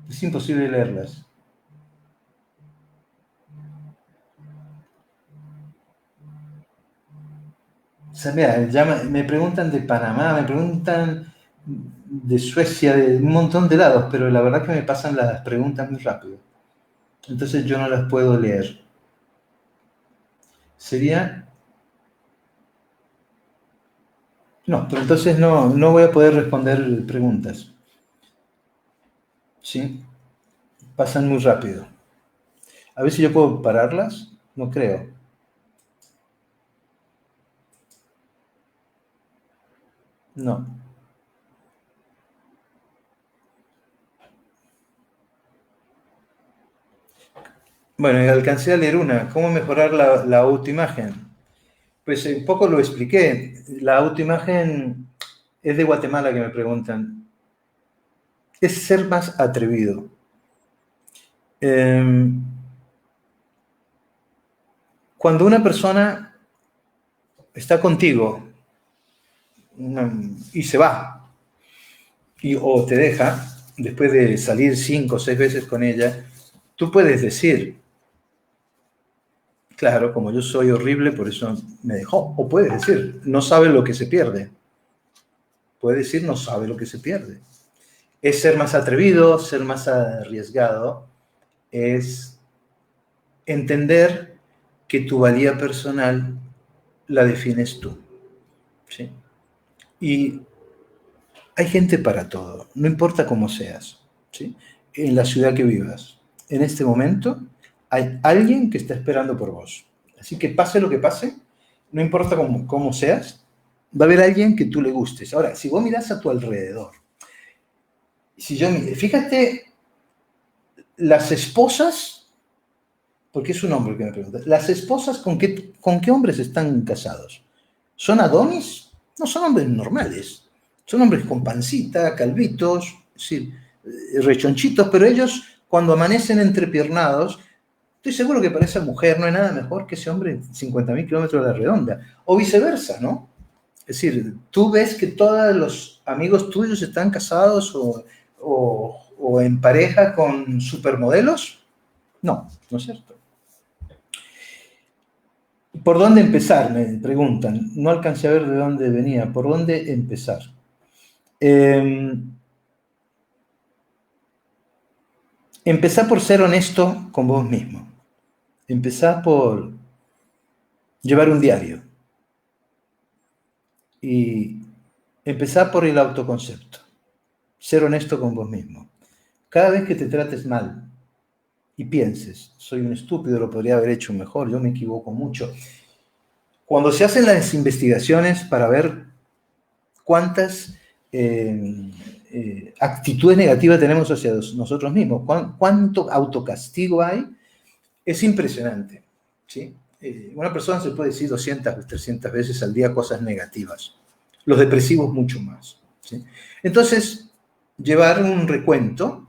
Es imposible leerlas. O sea, mira, me preguntan de Panamá, me preguntan de Suecia, de un montón de lados, pero la verdad que me pasan las preguntas muy rápido. Entonces yo no las puedo leer. Sería... No, pero entonces no voy a poder responder preguntas. ¿Sí? pasan muy rápido. A ver si yo puedo pararlas. No creo. No. Bueno, y alcancé a leer una. ¿Cómo mejorar la autoimagen? Pues un poco lo expliqué. La autoimagen es de Guatemala, que me preguntan. Es ser más atrevido. Cuando una persona está contigo y se va, o te deja, después de salir 5 o 6 veces con ella, tú puedes decir, claro, como yo soy horrible, por eso me dejó. O puedes decir, no sabe lo que se pierde. Puedes decir, no sabe lo que se pierde. Es ser más atrevido, ser más arriesgado, es entender que tu valía personal la defines tú. ¿Sí? Y hay gente para todo, no importa cómo seas, ¿sí? En la ciudad que vivas. En este momento hay alguien que está esperando por vos. Así que pase lo que pase, no importa cómo seas, va a haber alguien que tú le gustes. Ahora, si vos mirás a tu alrededor, fíjate, las esposas, porque es un hombre que me pregunta, ¿las esposas con qué hombres están casados? ¿Son Adonis? No, son hombres normales. Son hombres con pancita, calvitos, sí, rechonchitos, pero ellos cuando amanecen entrepiernados, estoy seguro que para esa mujer no hay nada mejor que ese hombre en 50.000 kilómetros de la redonda. O viceversa, ¿no? Es decir, tú ves que todos los amigos tuyos están casados o en pareja con supermodelos. No, no es cierto. ¿Por dónde empezar? Me preguntan. No alcancé a ver de dónde venía. ¿Por dónde empezar? Empezá por ser honesto con vos mismo. Empezá por llevar un diario. Y empezá por el autoconcepto. Ser honesto con vos mismo. Cada vez que te trates mal y pienses, soy un estúpido, lo podría haber hecho mejor, yo me equivoco mucho. Cuando se hacen las investigaciones para ver cuántas actitudes negativas tenemos hacia nosotros mismos, cuánto autocastigo hay, es impresionante. ¿Sí? Una persona se puede decir 200 o 300 veces al día cosas negativas. Los depresivos mucho más. ¿Sí? Entonces, llevar un recuento,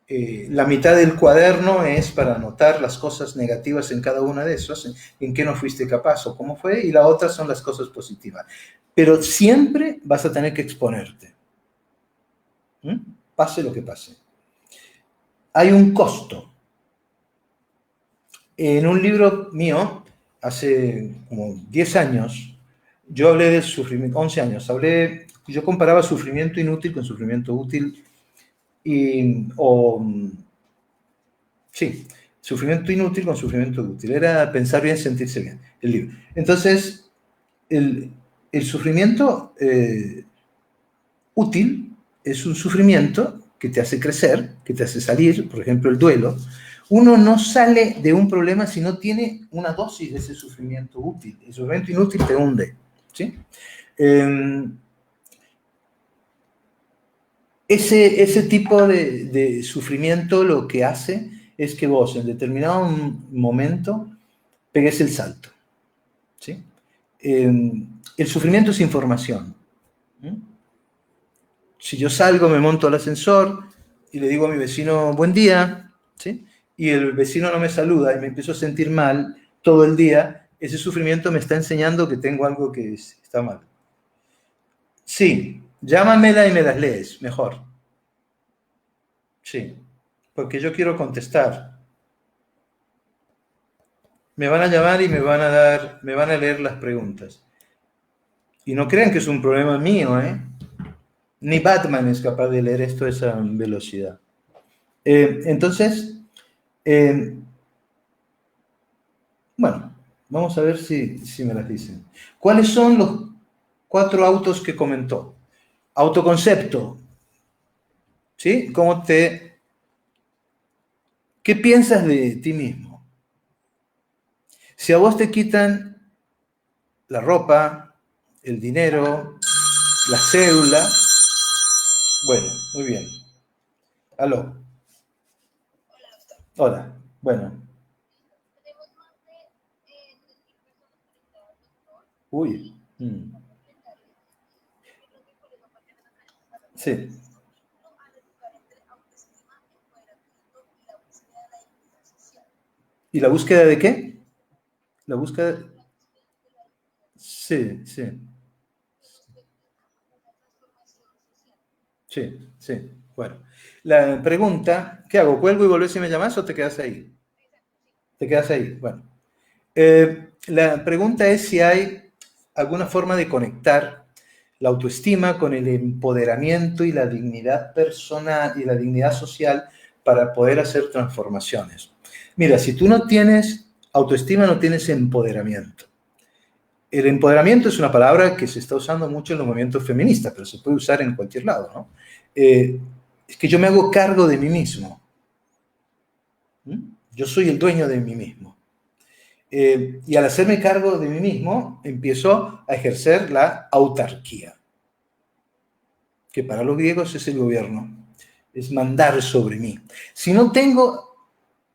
la mitad del cuaderno es para anotar las cosas negativas en cada una de esas, en qué no fuiste capaz o cómo fue, y la otra son las cosas positivas. Pero siempre vas a tener que exponerte. Pase lo que pase. Hay un costo. En un libro mío, hace como 10 años, yo hablé del sufrimiento, 11 años, yo comparaba sufrimiento inútil con sufrimiento útil, sufrimiento inútil con sufrimiento útil. Era pensar bien, sentirse bien, el libro. Entonces, el sufrimiento útil es un sufrimiento que te hace crecer, que te hace salir, por ejemplo, el duelo. Uno no sale de un problema si no tiene una dosis de ese sufrimiento útil. El sufrimiento inútil te hunde. ¿Sí? Ese tipo de sufrimiento lo que hace es que vos en determinado momento pegues el salto. ¿Sí? El sufrimiento es información. Si yo salgo, me monto al ascensor y le digo a mi vecino, buen día, ¿sí? Y el vecino no me saluda y me empiezo a sentir mal todo el día, ese sufrimiento me está enseñando que tengo algo que está mal. Sí, llámamela y me las lees, mejor. Sí, porque yo quiero contestar. Me van a llamar y me van a leer las preguntas. Y no crean que es un problema mío, ¿eh? Ni Batman es capaz de leer esto a esa velocidad. Entonces, bueno, vamos a ver si me las dicen. ¿Cuáles son los 4 autos que comentó? Autoconcepto. ¿Sí? ¿Cómo te ¿Qué piensas de ti mismo? Si a vos te quitan la ropa, el dinero, la cédula, bueno, muy bien. Aló. Hola. Bueno. Uy. Sí. ¿Y la búsqueda de qué? La búsqueda... Sí, sí. Sí, sí. Bueno. La pregunta, ¿qué hago? ¿Cuelgo y volvés si me llamás o te quedas ahí? Te quedas ahí. Bueno. La pregunta es si hay alguna forma de conectar la autoestima con el empoderamiento y la dignidad personal y la dignidad social para poder hacer transformaciones. Mira, si tú no tienes autoestima, no tienes empoderamiento. El empoderamiento es una palabra que se está usando mucho en los movimientos feministas, pero se puede usar en cualquier lado, ¿no? Es que yo me hago cargo de mí mismo. Yo soy el dueño de mí mismo. Y al hacerme cargo de mí mismo, empiezo a ejercer la autarquía, que para los griegos es el gobierno, es mandar sobre mí. Si no tengo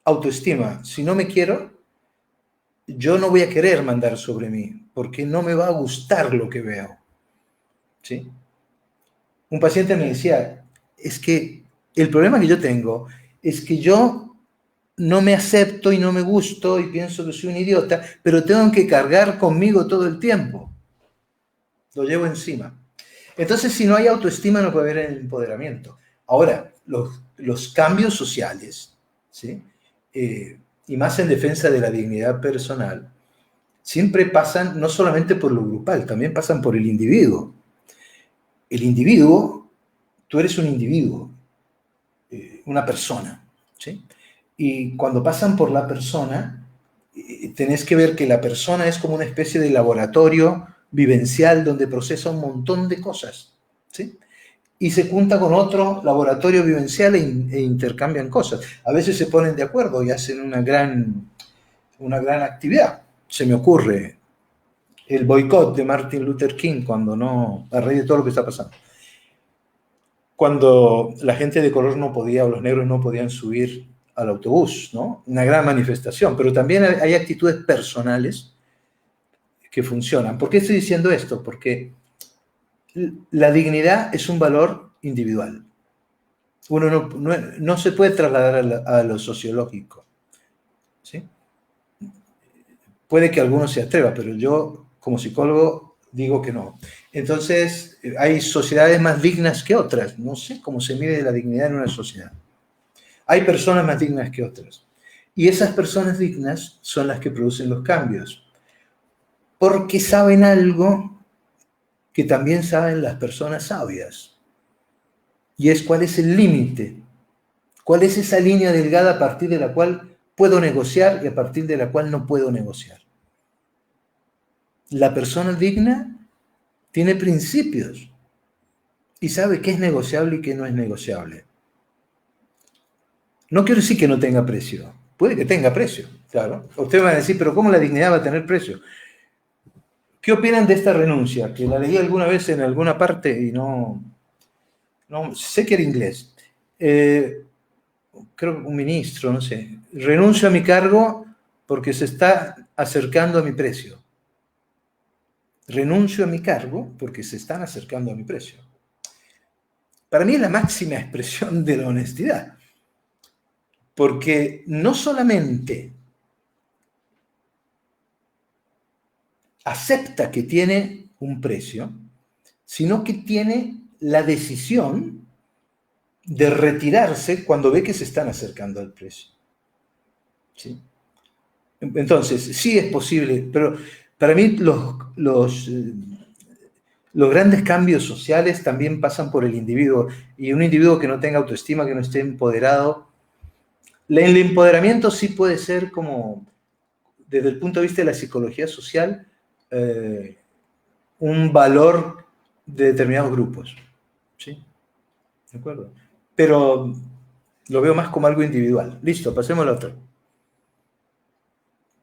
autoestima, si no me quiero, yo no voy a querer mandar sobre mí, porque no me va a gustar lo que veo. ¿Sí? Un paciente me decía, es que el problema que yo tengo es que yo no me acepto y no me gusto y pienso que soy un idiota, pero tengo que cargar conmigo todo el tiempo. Lo llevo encima. Entonces, si no hay autoestima, no puede haber empoderamiento. Ahora, los cambios sociales, ¿sí? Y más en defensa de la dignidad personal, siempre pasan no solamente por lo grupal, también pasan por el individuo. El individuo, tú eres un individuo, una persona, ¿sí? Y cuando pasan por la persona, tenés que ver que la persona es como una especie de laboratorio vivencial donde procesa un montón de cosas, ¿sí? Y se junta con otro laboratorio vivencial e intercambian cosas. A veces se ponen de acuerdo y hacen una gran actividad. Se me ocurre el boicot de Martin Luther King cuando no, a raíz de todo lo que está pasando. Cuando la gente de color no podía, o los negros no podían subir al autobús, ¿no? Una gran manifestación, pero también hay actitudes personales que funcionan. ¿Por qué estoy diciendo esto? Porque la dignidad es un valor individual. Uno no se puede trasladar a lo sociológico, ¿sí? Puede que alguno se atreva, pero yo como psicólogo digo que no. Entonces, hay sociedades más dignas que otras. No sé cómo se mide la dignidad en una sociedad. Hay personas más dignas que otras. Y esas personas dignas son las que producen los cambios. Porque saben algo que también saben las personas sabias. Y es cuál es el límite. ¿Cuál es esa línea delgada a partir de la cual puedo negociar y a partir de la cual no puedo negociar? La persona digna tiene principios y sabe qué es negociable y qué no es negociable. No quiero decir que no tenga precio. Puede que tenga precio, claro. Usted va a decir, pero ¿cómo la dignidad va a tener precio? ¿Qué opinan de esta renuncia? Que la leí alguna vez en alguna parte y no sé que era inglés. Creo que un ministro, no sé. Renuncio a mi cargo porque se está acercando a mi precio. Renuncio a mi cargo porque se están acercando a mi precio. Para mí es la máxima expresión de la honestidad. Porque no solamente acepta que tiene un precio, sino que tiene la decisión de retirarse cuando ve que se están acercando al precio. ¿Sí? Entonces, sí es posible, pero para mí los grandes cambios sociales también pasan por el individuo, y un individuo que no tenga autoestima, que no esté empoderado, el empoderamiento sí puede ser como, desde el punto de vista de la psicología social, un valor de determinados grupos. ¿Sí? ¿De acuerdo? Pero Lo veo más como algo individual. Listo, pasemos al otro.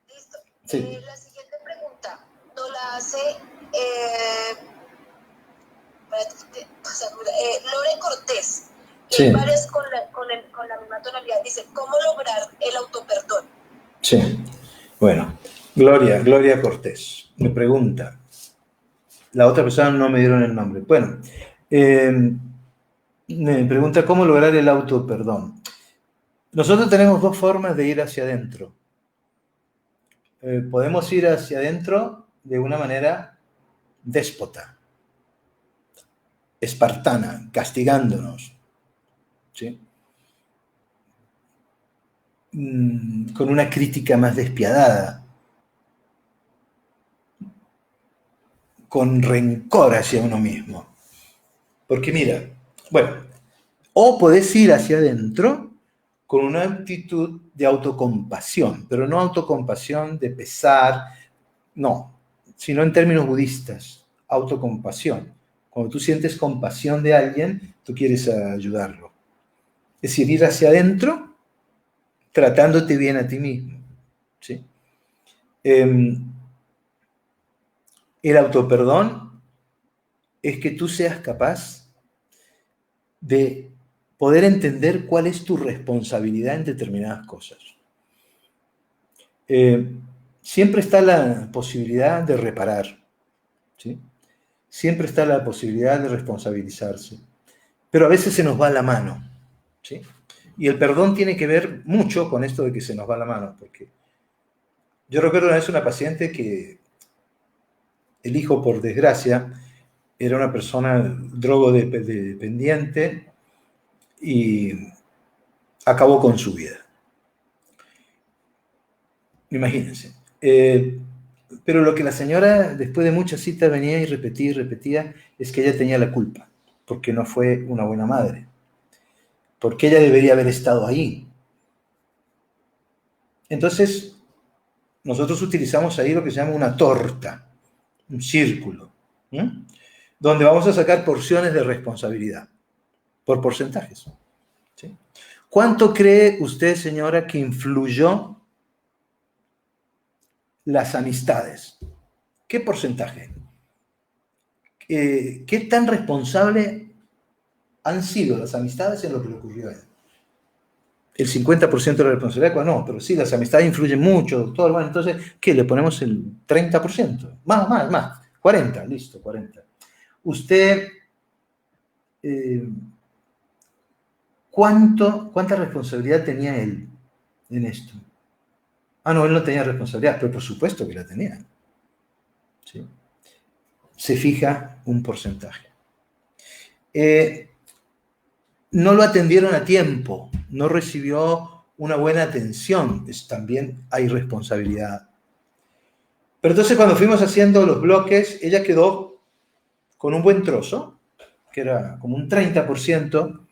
Listo. Sí. La siguiente pregunta nos la hace Lore Cortés. Y Sí. hay varias con la misma tonalidad. Dice, ¿cómo lograr el autoperdón? Sí. Bueno, Gloria Cortés me pregunta. La otra persona no me dieron el nombre. Bueno, me pregunta cómo lograr el autoperdón. Nosotros tenemos dos formas de ir hacia adentro. Podemos ir hacia adentro de una manera déspota, espartana, castigándonos, ¿sí? Con una crítica más despiadada, con rencor hacia uno mismo. Porque mira, bueno, o podés ir hacia adentro con una actitud de autocompasión, pero no autocompasión de pesar, no, sino en términos budistas, autocompasión. Cuando tú sientes compasión de alguien, tú quieres ayudarlo. Es decir, ir hacia adentro tratándote bien a ti mismo, ¿sí? El autoperdón es que tú seas capaz de poder entender cuál es tu responsabilidad en determinadas cosas. Siempre está la posibilidad de reparar, ¿sí? Siempre está la posibilidad de responsabilizarse, pero a veces se nos va la mano, ¿sí? Y el perdón tiene que ver mucho con esto de que se nos va la mano, porque yo recuerdo una vez una paciente que el hijo, por desgracia, era una persona drogodependiente y acabó con su vida. Imagínense. Pero lo que la señora, después de muchas citas, venía y repetía, es que ella tenía la culpa, porque no fue una buena madre, porque ella debería haber estado ahí. Entonces, nosotros utilizamos ahí lo que se llama una torta, un círculo, donde vamos a sacar porciones de responsabilidad, por porcentajes, ¿sí? ¿Cuánto cree usted, señora, que influyó las amistades? ¿Qué porcentaje? ¿Qué tan responsable han sido las amistades en lo que le ocurrió a él? El 50% de la responsabilidad, no, pero sí, las amistades influyen mucho, doctor. Bueno, entonces, ¿qué? Le ponemos el 30%. Más. 40, listo, 40. Usted, ¿cuánta responsabilidad tenía él en esto? Ah, no, él no tenía responsabilidad, pero por supuesto que la tenía, ¿sí? Se fija un porcentaje. No lo atendieron a tiempo, no recibió una buena atención, también hay responsabilidad. Pero entonces cuando fuimos haciendo los bloques, ella quedó con un buen trozo, que era como un 30%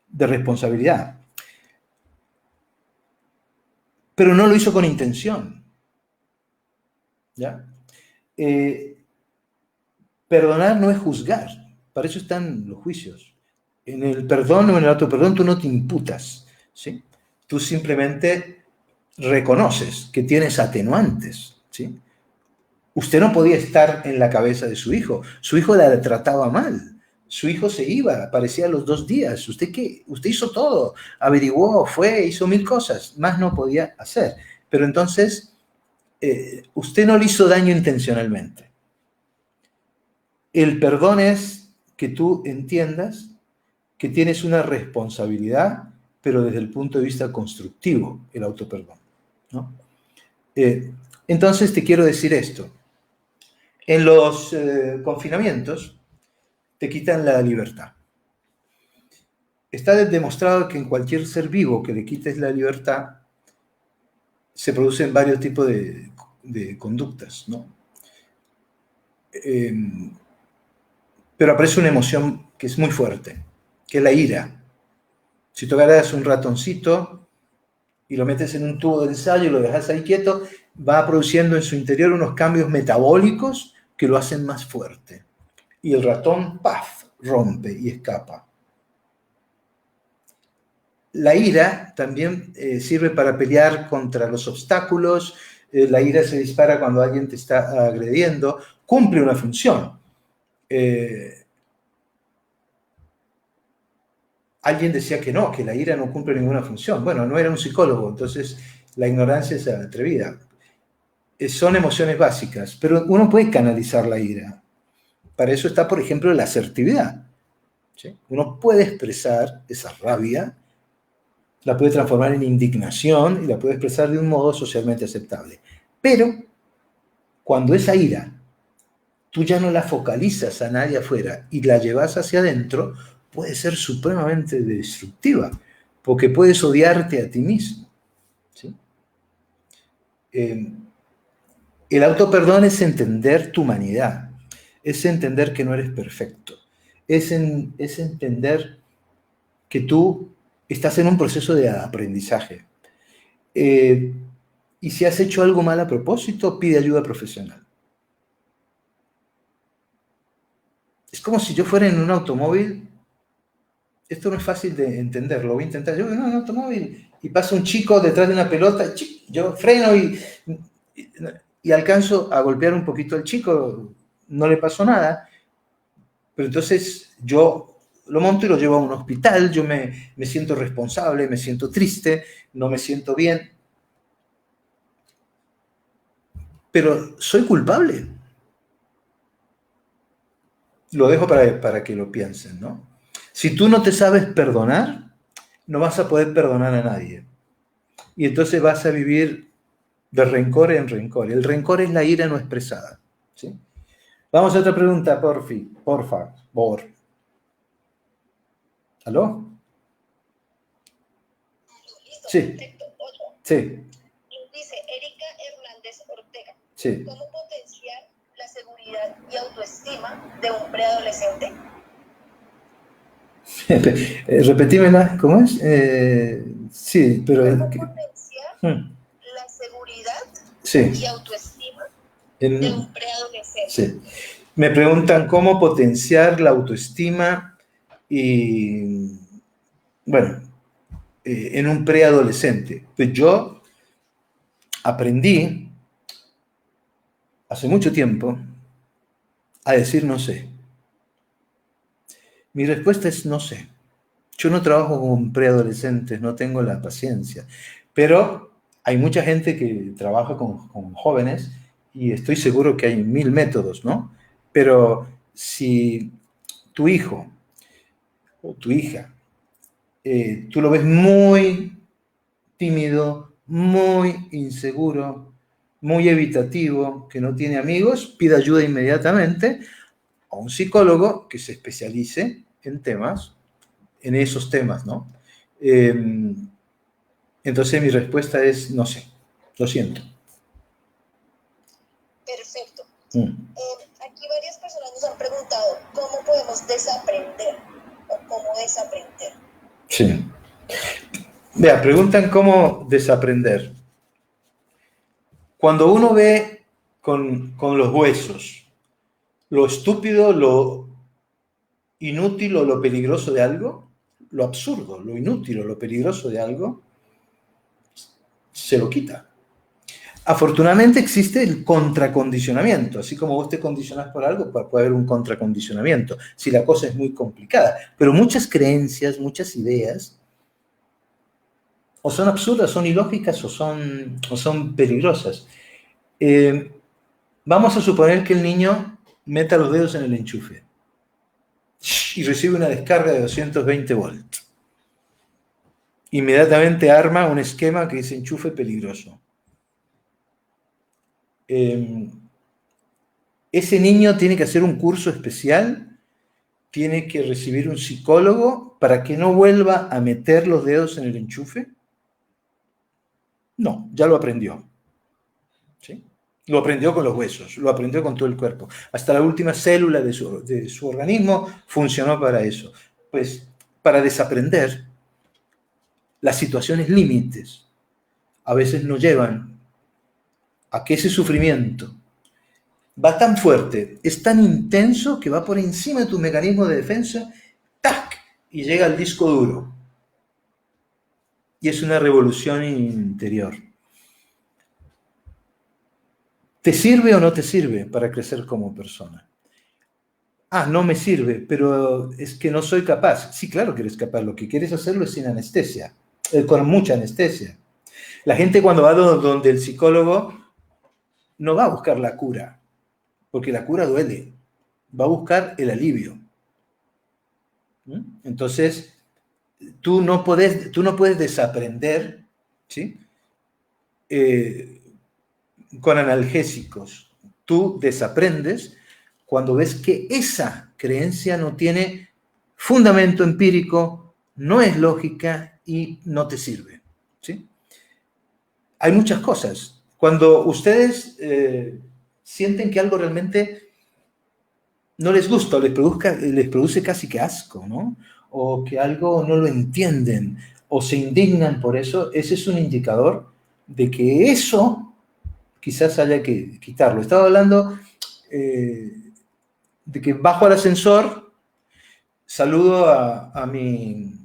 de responsabilidad. Pero no lo hizo con intención, ¿ya? Perdonar no es juzgar, para eso están los juicios. En el perdón o en el autoperdón tú no te imputas, ¿sí? Tú simplemente reconoces que tienes atenuantes, ¿sí? Usted no podía estar en la cabeza de su hijo la trataba mal, su hijo se iba, aparecía a los 2 días, ¿usted qué? Usted hizo todo, averiguó, hizo 1000 cosas, más no podía hacer. Pero entonces, usted no le hizo daño intencionalmente. El perdón es que tú entiendas que tienes una responsabilidad, pero desde el punto de vista constructivo, el autoperdón, ¿no? Entonces te quiero decir esto. En los confinamientos te quitan la libertad. Está demostrado que en cualquier ser vivo que le quites la libertad, se producen varios tipos de conductas, ¿no? Pero aparece una emoción que es muy fuerte, que es la ira. Si tú agarras un ratoncito y lo metes en un tubo de ensayo y lo dejas ahí quieto, va produciendo en su interior unos cambios metabólicos que lo hacen más fuerte. Y el ratón, ¡paf!, rompe y escapa. La ira también sirve para pelear contra los obstáculos. La ira se dispara cuando alguien te está agrediendo. Cumple una función. Alguien decía que no, que la ira no cumple ninguna función. Bueno, no era un psicólogo, entonces la ignorancia es atrevida. Son emociones básicas, pero uno puede canalizar la ira. Para eso está, por ejemplo, la asertividad. ¿Sí? Uno puede expresar esa rabia, la puede transformar en indignación y la puede expresar de un modo socialmente aceptable. Pero cuando esa ira tú ya no la focalizas a nadie afuera y la llevas hacia adentro, puede ser supremamente destructiva, porque puedes odiarte a ti mismo. ¿Sí? El autoperdón es entender tu humanidad, es entender que no eres perfecto, es entender que tú estás en un proceso de aprendizaje. Y si has hecho algo mal a propósito, pide ayuda profesional. Es como si yo fuera en un automóvil. Esto no es fácil de entender, lo voy a intentar. Yo en un automóvil y pasa un chico detrás de una pelota, yo freno y alcanzo a golpear un poquito al chico, no le pasó nada, pero entonces yo lo monto y lo llevo a un hospital, yo me siento responsable, me siento triste, no me siento bien, pero soy culpable. Lo dejo para que lo piensen, ¿no? Si tú no te sabes perdonar, no vas a poder perdonar a nadie. Y entonces vas a vivir de rencor en rencor. El rencor es la ira no expresada. ¿Sí? Vamos a otra pregunta, por favor. ¿Aló? Listo, Sí. perfecto. Otro. Sí. Dice Erika Hernández Ortega. Sí. ¿Cómo potenciar la seguridad y autoestima de un preadolescente? Repetímela, ¿cómo es? Sí, pero... ¿Cómo potenciar la seguridad sí. y autoestima de un preadolescente? Sí. Me preguntan cómo potenciar la autoestima y, bueno, en un preadolescente. Pues yo aprendí hace mucho tiempo a decir no sé. Mi respuesta es no sé. Yo no trabajo con preadolescentes, no tengo la paciencia, pero hay mucha gente que trabaja con jóvenes y estoy seguro que hay 1000 métodos, ¿no? Pero si tu hijo o tu hija, tú lo ves muy tímido, muy inseguro, muy evitativo, que no tiene amigos, pida ayuda inmediatamente a un psicólogo que se especialice en esos temas, ¿no? Entonces mi respuesta es no sé, lo siento. Perfecto. Aquí varias personas nos han preguntado cómo podemos desaprender o cómo desaprender. Sí. Vea, preguntan cómo desaprender. Cuando uno ve con los huesos lo estúpido, lo inútil o lo peligroso de algo, lo absurdo, lo inútil o lo peligroso de algo, se lo quita. Afortunadamente existe el contracondicionamiento. Así como vos te condicionás por algo, puede haber un contracondicionamiento, si la cosa es muy complicada. Pero muchas creencias, muchas ideas, o son absurdas, son ilógicas o son peligrosas. Vamos a suponer que el niño meta los dedos en el enchufe y recibe una descarga de 220 volts. Inmediatamente arma un esquema que dice enchufe peligroso. Ese niño tiene que hacer un curso especial, tiene que recibir un psicólogo para que no vuelva a meter los dedos en el enchufe. No, ya lo aprendió. ¿Sí? Lo aprendió con los huesos, lo aprendió con todo el cuerpo. Hasta la última célula de su organismo funcionó para eso. Pues para desaprender, las situaciones límites a veces nos llevan a que ese sufrimiento va tan fuerte, es tan intenso que va por encima de tu mecanismo de defensa, ¡tac! Y llega al disco duro. y es una revolución interior. ¿Te sirve o no te sirve para crecer como persona? Ah, no me sirve, pero es que no soy capaz. Sí, claro que eres capaz. Lo que quieres hacerlo es sin anestesia, con mucha anestesia. La gente cuando va donde el psicólogo no va a buscar la cura, porque la cura duele. Va a buscar el alivio. Entonces, tú no puedes desaprender, ¿sí? Con analgésicos. Tú desaprendes cuando ves que esa creencia no tiene fundamento empírico, no es lógica y no te sirve, ¿sí? Hay muchas cosas. Cuando ustedes sienten que algo realmente no les gusta o les produce casi que asco, ¿no? O que algo no lo entienden o se indignan por eso, ese es un indicador de que eso quizás haya que quitarlo. Estaba hablando de que bajo al ascensor, saludo a mi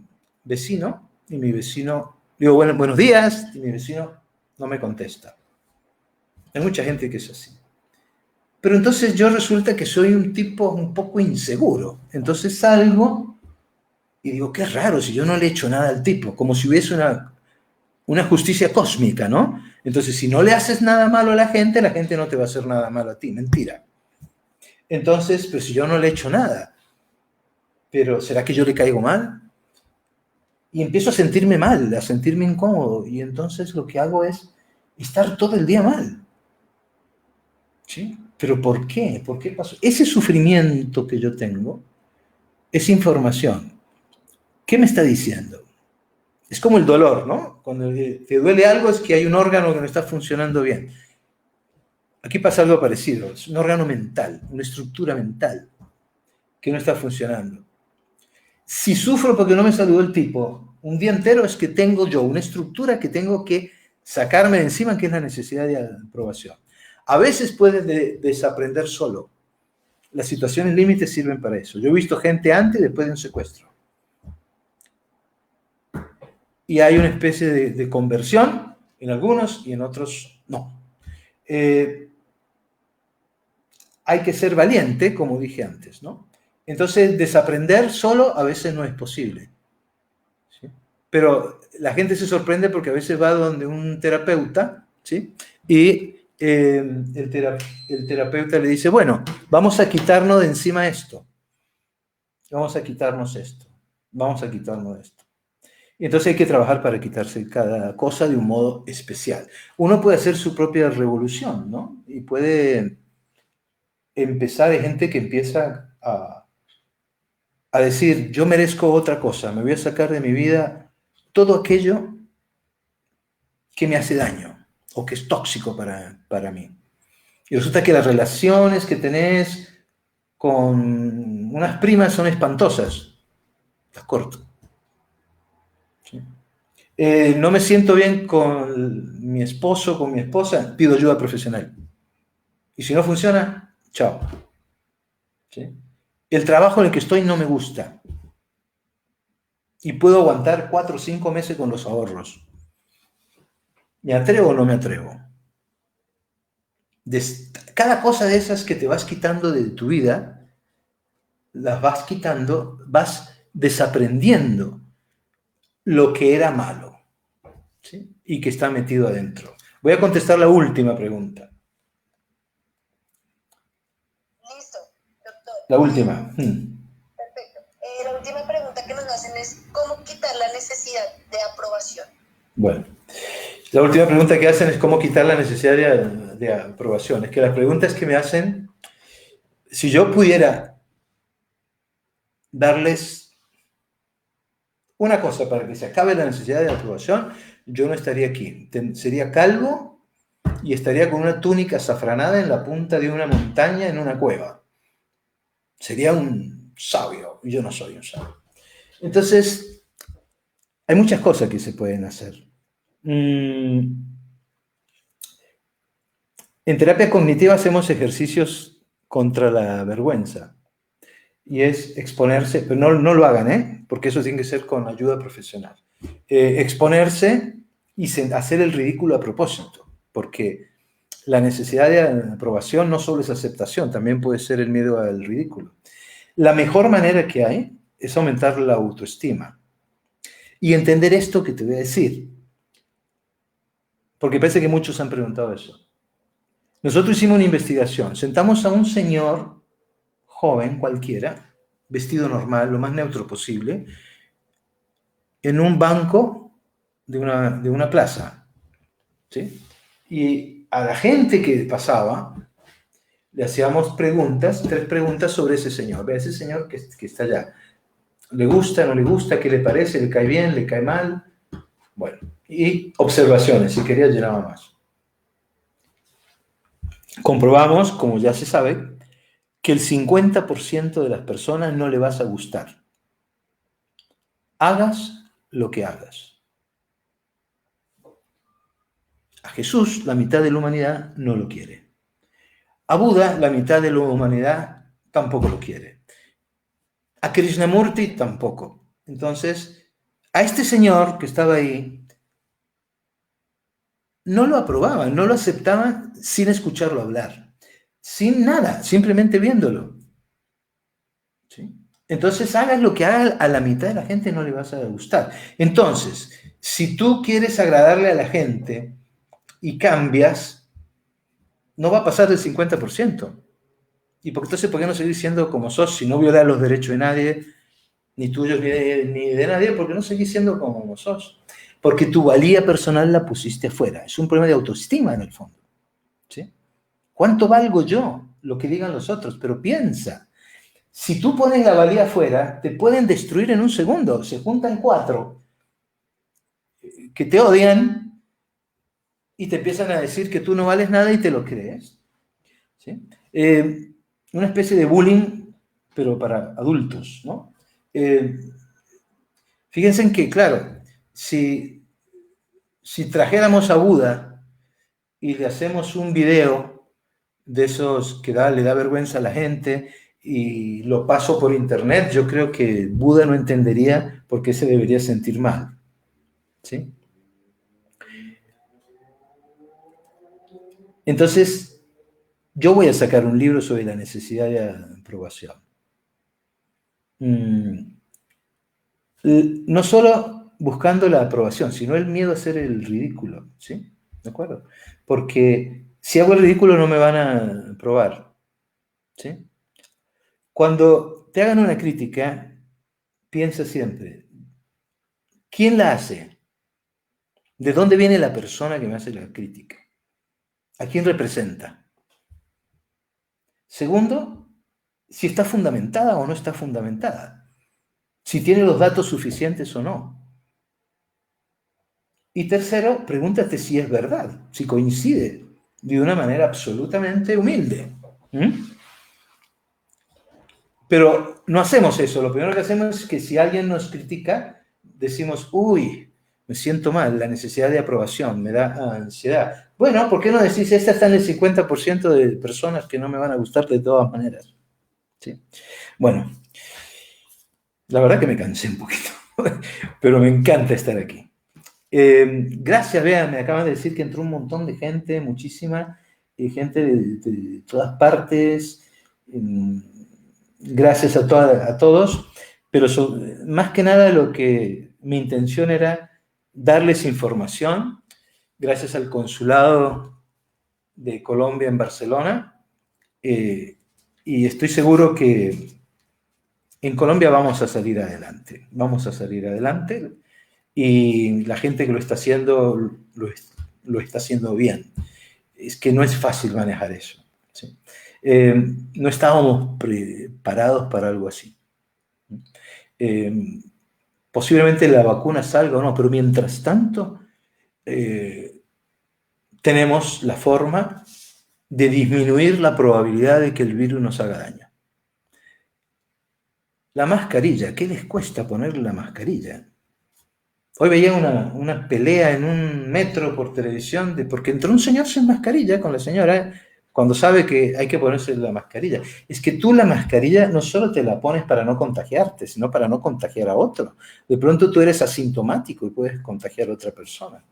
vecino, y mi vecino, digo, bueno, buenos días, y mi vecino no me contesta. Hay mucha gente que es así. Pero entonces yo resulta que soy un tipo un poco inseguro. Entonces salgo y digo, qué raro, si yo no le he hecho nada al tipo, como si hubiese una justicia cósmica, ¿no? Entonces, si no le haces nada malo a la gente no te va a hacer nada malo a ti. Mentira. Entonces, pues si yo no le he hecho nada, pero ¿será que yo le caigo mal? Y empiezo a sentirme mal, a sentirme incómodo. Y entonces lo que hago es estar todo el día mal. ¿Sí? ¿Pero por qué? ¿Por qué pasó? Ese sufrimiento que yo tengo es información. ¿Qué me está diciendo? Es como el dolor, ¿no? Cuando te duele algo es que hay un órgano que no está funcionando bien. Aquí pasa algo parecido. Es un órgano mental, una estructura mental que no está funcionando. Si sufro porque no me saludó el tipo un día entero, es que tengo yo una estructura que tengo que sacarme de encima, que es la necesidad de aprobación. A veces puedes desaprender solo. Las situaciones límites sirven para eso. Yo he visto gente antes y después de un secuestro. Y hay una especie de conversión en algunos y en otros no. Hay que ser valiente, como dije antes, ¿no? Entonces, desaprender solo a veces no es posible. ¿Sí? Pero la gente se sorprende porque a veces va donde un terapeuta, ¿sí? Y el terapeuta le dice, bueno, vamos a quitarnos de encima esto. Vamos a quitarnos esto. Vamos a quitarnos esto. Y entonces hay que trabajar para quitarse cada cosa de un modo especial. Uno puede hacer su propia revolución, ¿no? Y puede empezar, hay gente que empieza a decir, yo merezco otra cosa, me voy a sacar de mi vida todo aquello que me hace daño o que es tóxico para mí. Y resulta que las relaciones que tenés con unas primas son espantosas. Las corto. ¿Sí? No me siento bien con mi esposo, con mi esposa, pido ayuda profesional. Y si no funciona, chao. ¿Sí? El trabajo en el que estoy no me gusta. Y puedo aguantar 4 o 5 meses con los ahorros. ¿Me atrevo o no me atrevo? Cada cosa de esas que te vas quitando de tu vida, las vas quitando, vas desaprendiendo lo que era malo, ¿sí? Y que está metido adentro. Voy a contestar la última pregunta. Listo, doctor. La última. Perfecto. La última pregunta que nos hacen es ¿cómo quitar la necesidad de aprobación? Bueno, la última pregunta que hacen es cómo quitar la necesidad de aprobación. Es que las preguntas que me hacen, si yo pudiera darles una cosa para que se acabe la necesidad de aprobación, yo no estaría aquí. Sería calvo y estaría con una túnica azafranada en la punta de una montaña en una cueva. Sería un sabio, y yo no soy un sabio. Entonces, hay muchas cosas que se pueden hacer. En terapia cognitiva hacemos ejercicios contra la vergüenza. Y es exponerse, pero no lo hagan, porque eso tiene que ser con ayuda profesional. exponerse y hacer el ridículo a propósito, porque la necesidad de aprobación no solo es aceptación, también puede ser el miedo al ridículo. La mejor manera que hay es aumentar la autoestima y entender esto que te voy a decir, porque parece que muchos han preguntado eso. Nosotros hicimos una investigación, sentamos a un señor joven cualquiera, vestido normal, lo más neutro posible, en un banco de una plaza, ¿sí? Y a la gente que pasaba le hacíamos preguntas, 3 preguntas sobre ese señor. Ve, ese señor que está allá, ¿le gusta, no le gusta? ¿Qué le parece? ¿Le cae bien? ¿Le cae mal? Bueno, y observaciones, si quería llenaba más. Comprobamos, como ya se sabe, que el 50% de las personas no le vas a gustar. Hagas lo que hagas. A Jesús, la mitad de la humanidad no lo quiere. A Buda, la mitad de la humanidad tampoco lo quiere. A Krishnamurti tampoco. Entonces, a este señor que estaba ahí, no lo aprobaban, no lo aceptaban sin escucharlo hablar, sin nada, simplemente viéndolo. ¿Sí? Entonces, hagas lo que hagas, a la mitad de la gente no le vas a gustar. Entonces, si tú quieres agradarle a la gente y cambias, no va a pasar del 50%. ¿Y entonces por qué no seguir siendo como sos si no violas los derechos de nadie, ni tuyos ni de nadie? ¿Por qué no seguís siendo como sos? Porque tu valía personal la pusiste afuera. Es un problema de autoestima en el fondo. ¿Sí? ¿Cuánto valgo yo? Lo que digan los otros. Pero piensa, si tú pones la valía afuera, te pueden destruir en un segundo. Se juntan 4 que te odian y te empiezan a decir que tú no vales nada y te lo crees. ¿Sí? Una especie de bullying, pero para adultos, ¿no? Fíjense en que, claro, si trajéramos a Buda y le hacemos un video de esos que le da vergüenza a la gente y lo paso por internet, yo creo que Buda no entendería por qué se debería sentir mal. ¿Sí? Entonces, yo voy a sacar un libro sobre la necesidad de aprobación. No solo buscando la aprobación, sino el miedo a hacer el ridículo, ¿sí? ¿De acuerdo? Porque si hago el ridículo no me van a aprobar, ¿sí? Cuando te hagan una crítica, piensa siempre, ¿quién la hace? ¿De dónde viene la persona que me hace la crítica? ¿A quién representa? Segundo, si está fundamentada o no está fundamentada. Si tiene los datos suficientes o no. Y tercero, pregúntate si es verdad, si coincide de una manera absolutamente humilde. Pero no hacemos eso. Lo primero que hacemos es que si alguien nos critica, decimos, uy, me siento mal, la necesidad de aprobación, me da ansiedad. Bueno, ¿por qué no decís, esta está en el 50% de personas que no me van a gustar de todas maneras? ¿Sí? Bueno, la verdad que me cansé un poquito, pero me encanta estar aquí. Gracias, vean, me acaban de decir que entró un montón de gente, muchísima, gente de todas partes. Gracias a todos, pero más que nada mi intención era darles información, gracias al Consulado de Colombia en Barcelona, y estoy seguro que en Colombia vamos a salir adelante, y la gente que lo está haciendo, lo está haciendo bien. Es que no es fácil manejar eso, ¿sí? No estábamos preparados para algo así. Posiblemente la vacuna salga o no, pero mientras tanto tenemos la forma de disminuir la probabilidad de que el virus nos haga daño. La mascarilla, ¿qué les cuesta poner la mascarilla? Hoy veía una pelea en un metro por televisión porque entró un señor sin mascarilla con la señora cuando sabe que hay que ponerse la mascarilla. Es que tú la mascarilla no solo te la pones para no contagiarte, sino para no contagiar a otro. De pronto tú eres asintomático y puedes contagiar a otra persona.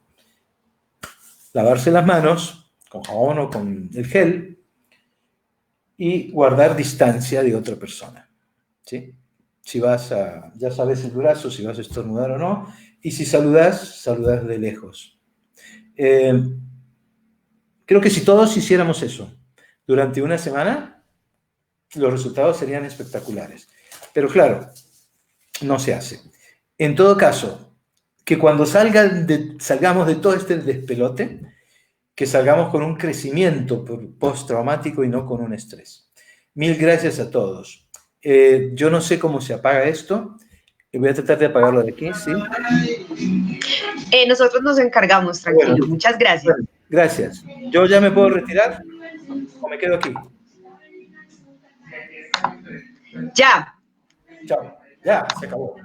Lavarse las manos con jabón o con el gel y guardar distancia de otra persona, ¿sí? Si vas a, ya sabes el brazo, si vas a estornudar o no, y si saludas, saludas de lejos. Creo que si todos hiciéramos eso durante una semana, los resultados serían espectaculares. Pero claro, no se hace. En todo caso, que cuando salgamos de todo este despelote, que salgamos con un crecimiento postraumático y no con un estrés. Mil gracias a todos. Yo no sé cómo se apaga esto. Voy a tratar de apagarlo de aquí, ¿sí? Nosotros nos encargamos, tranquilo. Bueno, muchas gracias. Bueno, gracias. ¿Yo ya me puedo retirar o me quedo aquí? Ya. Chao. Ya, se acabó.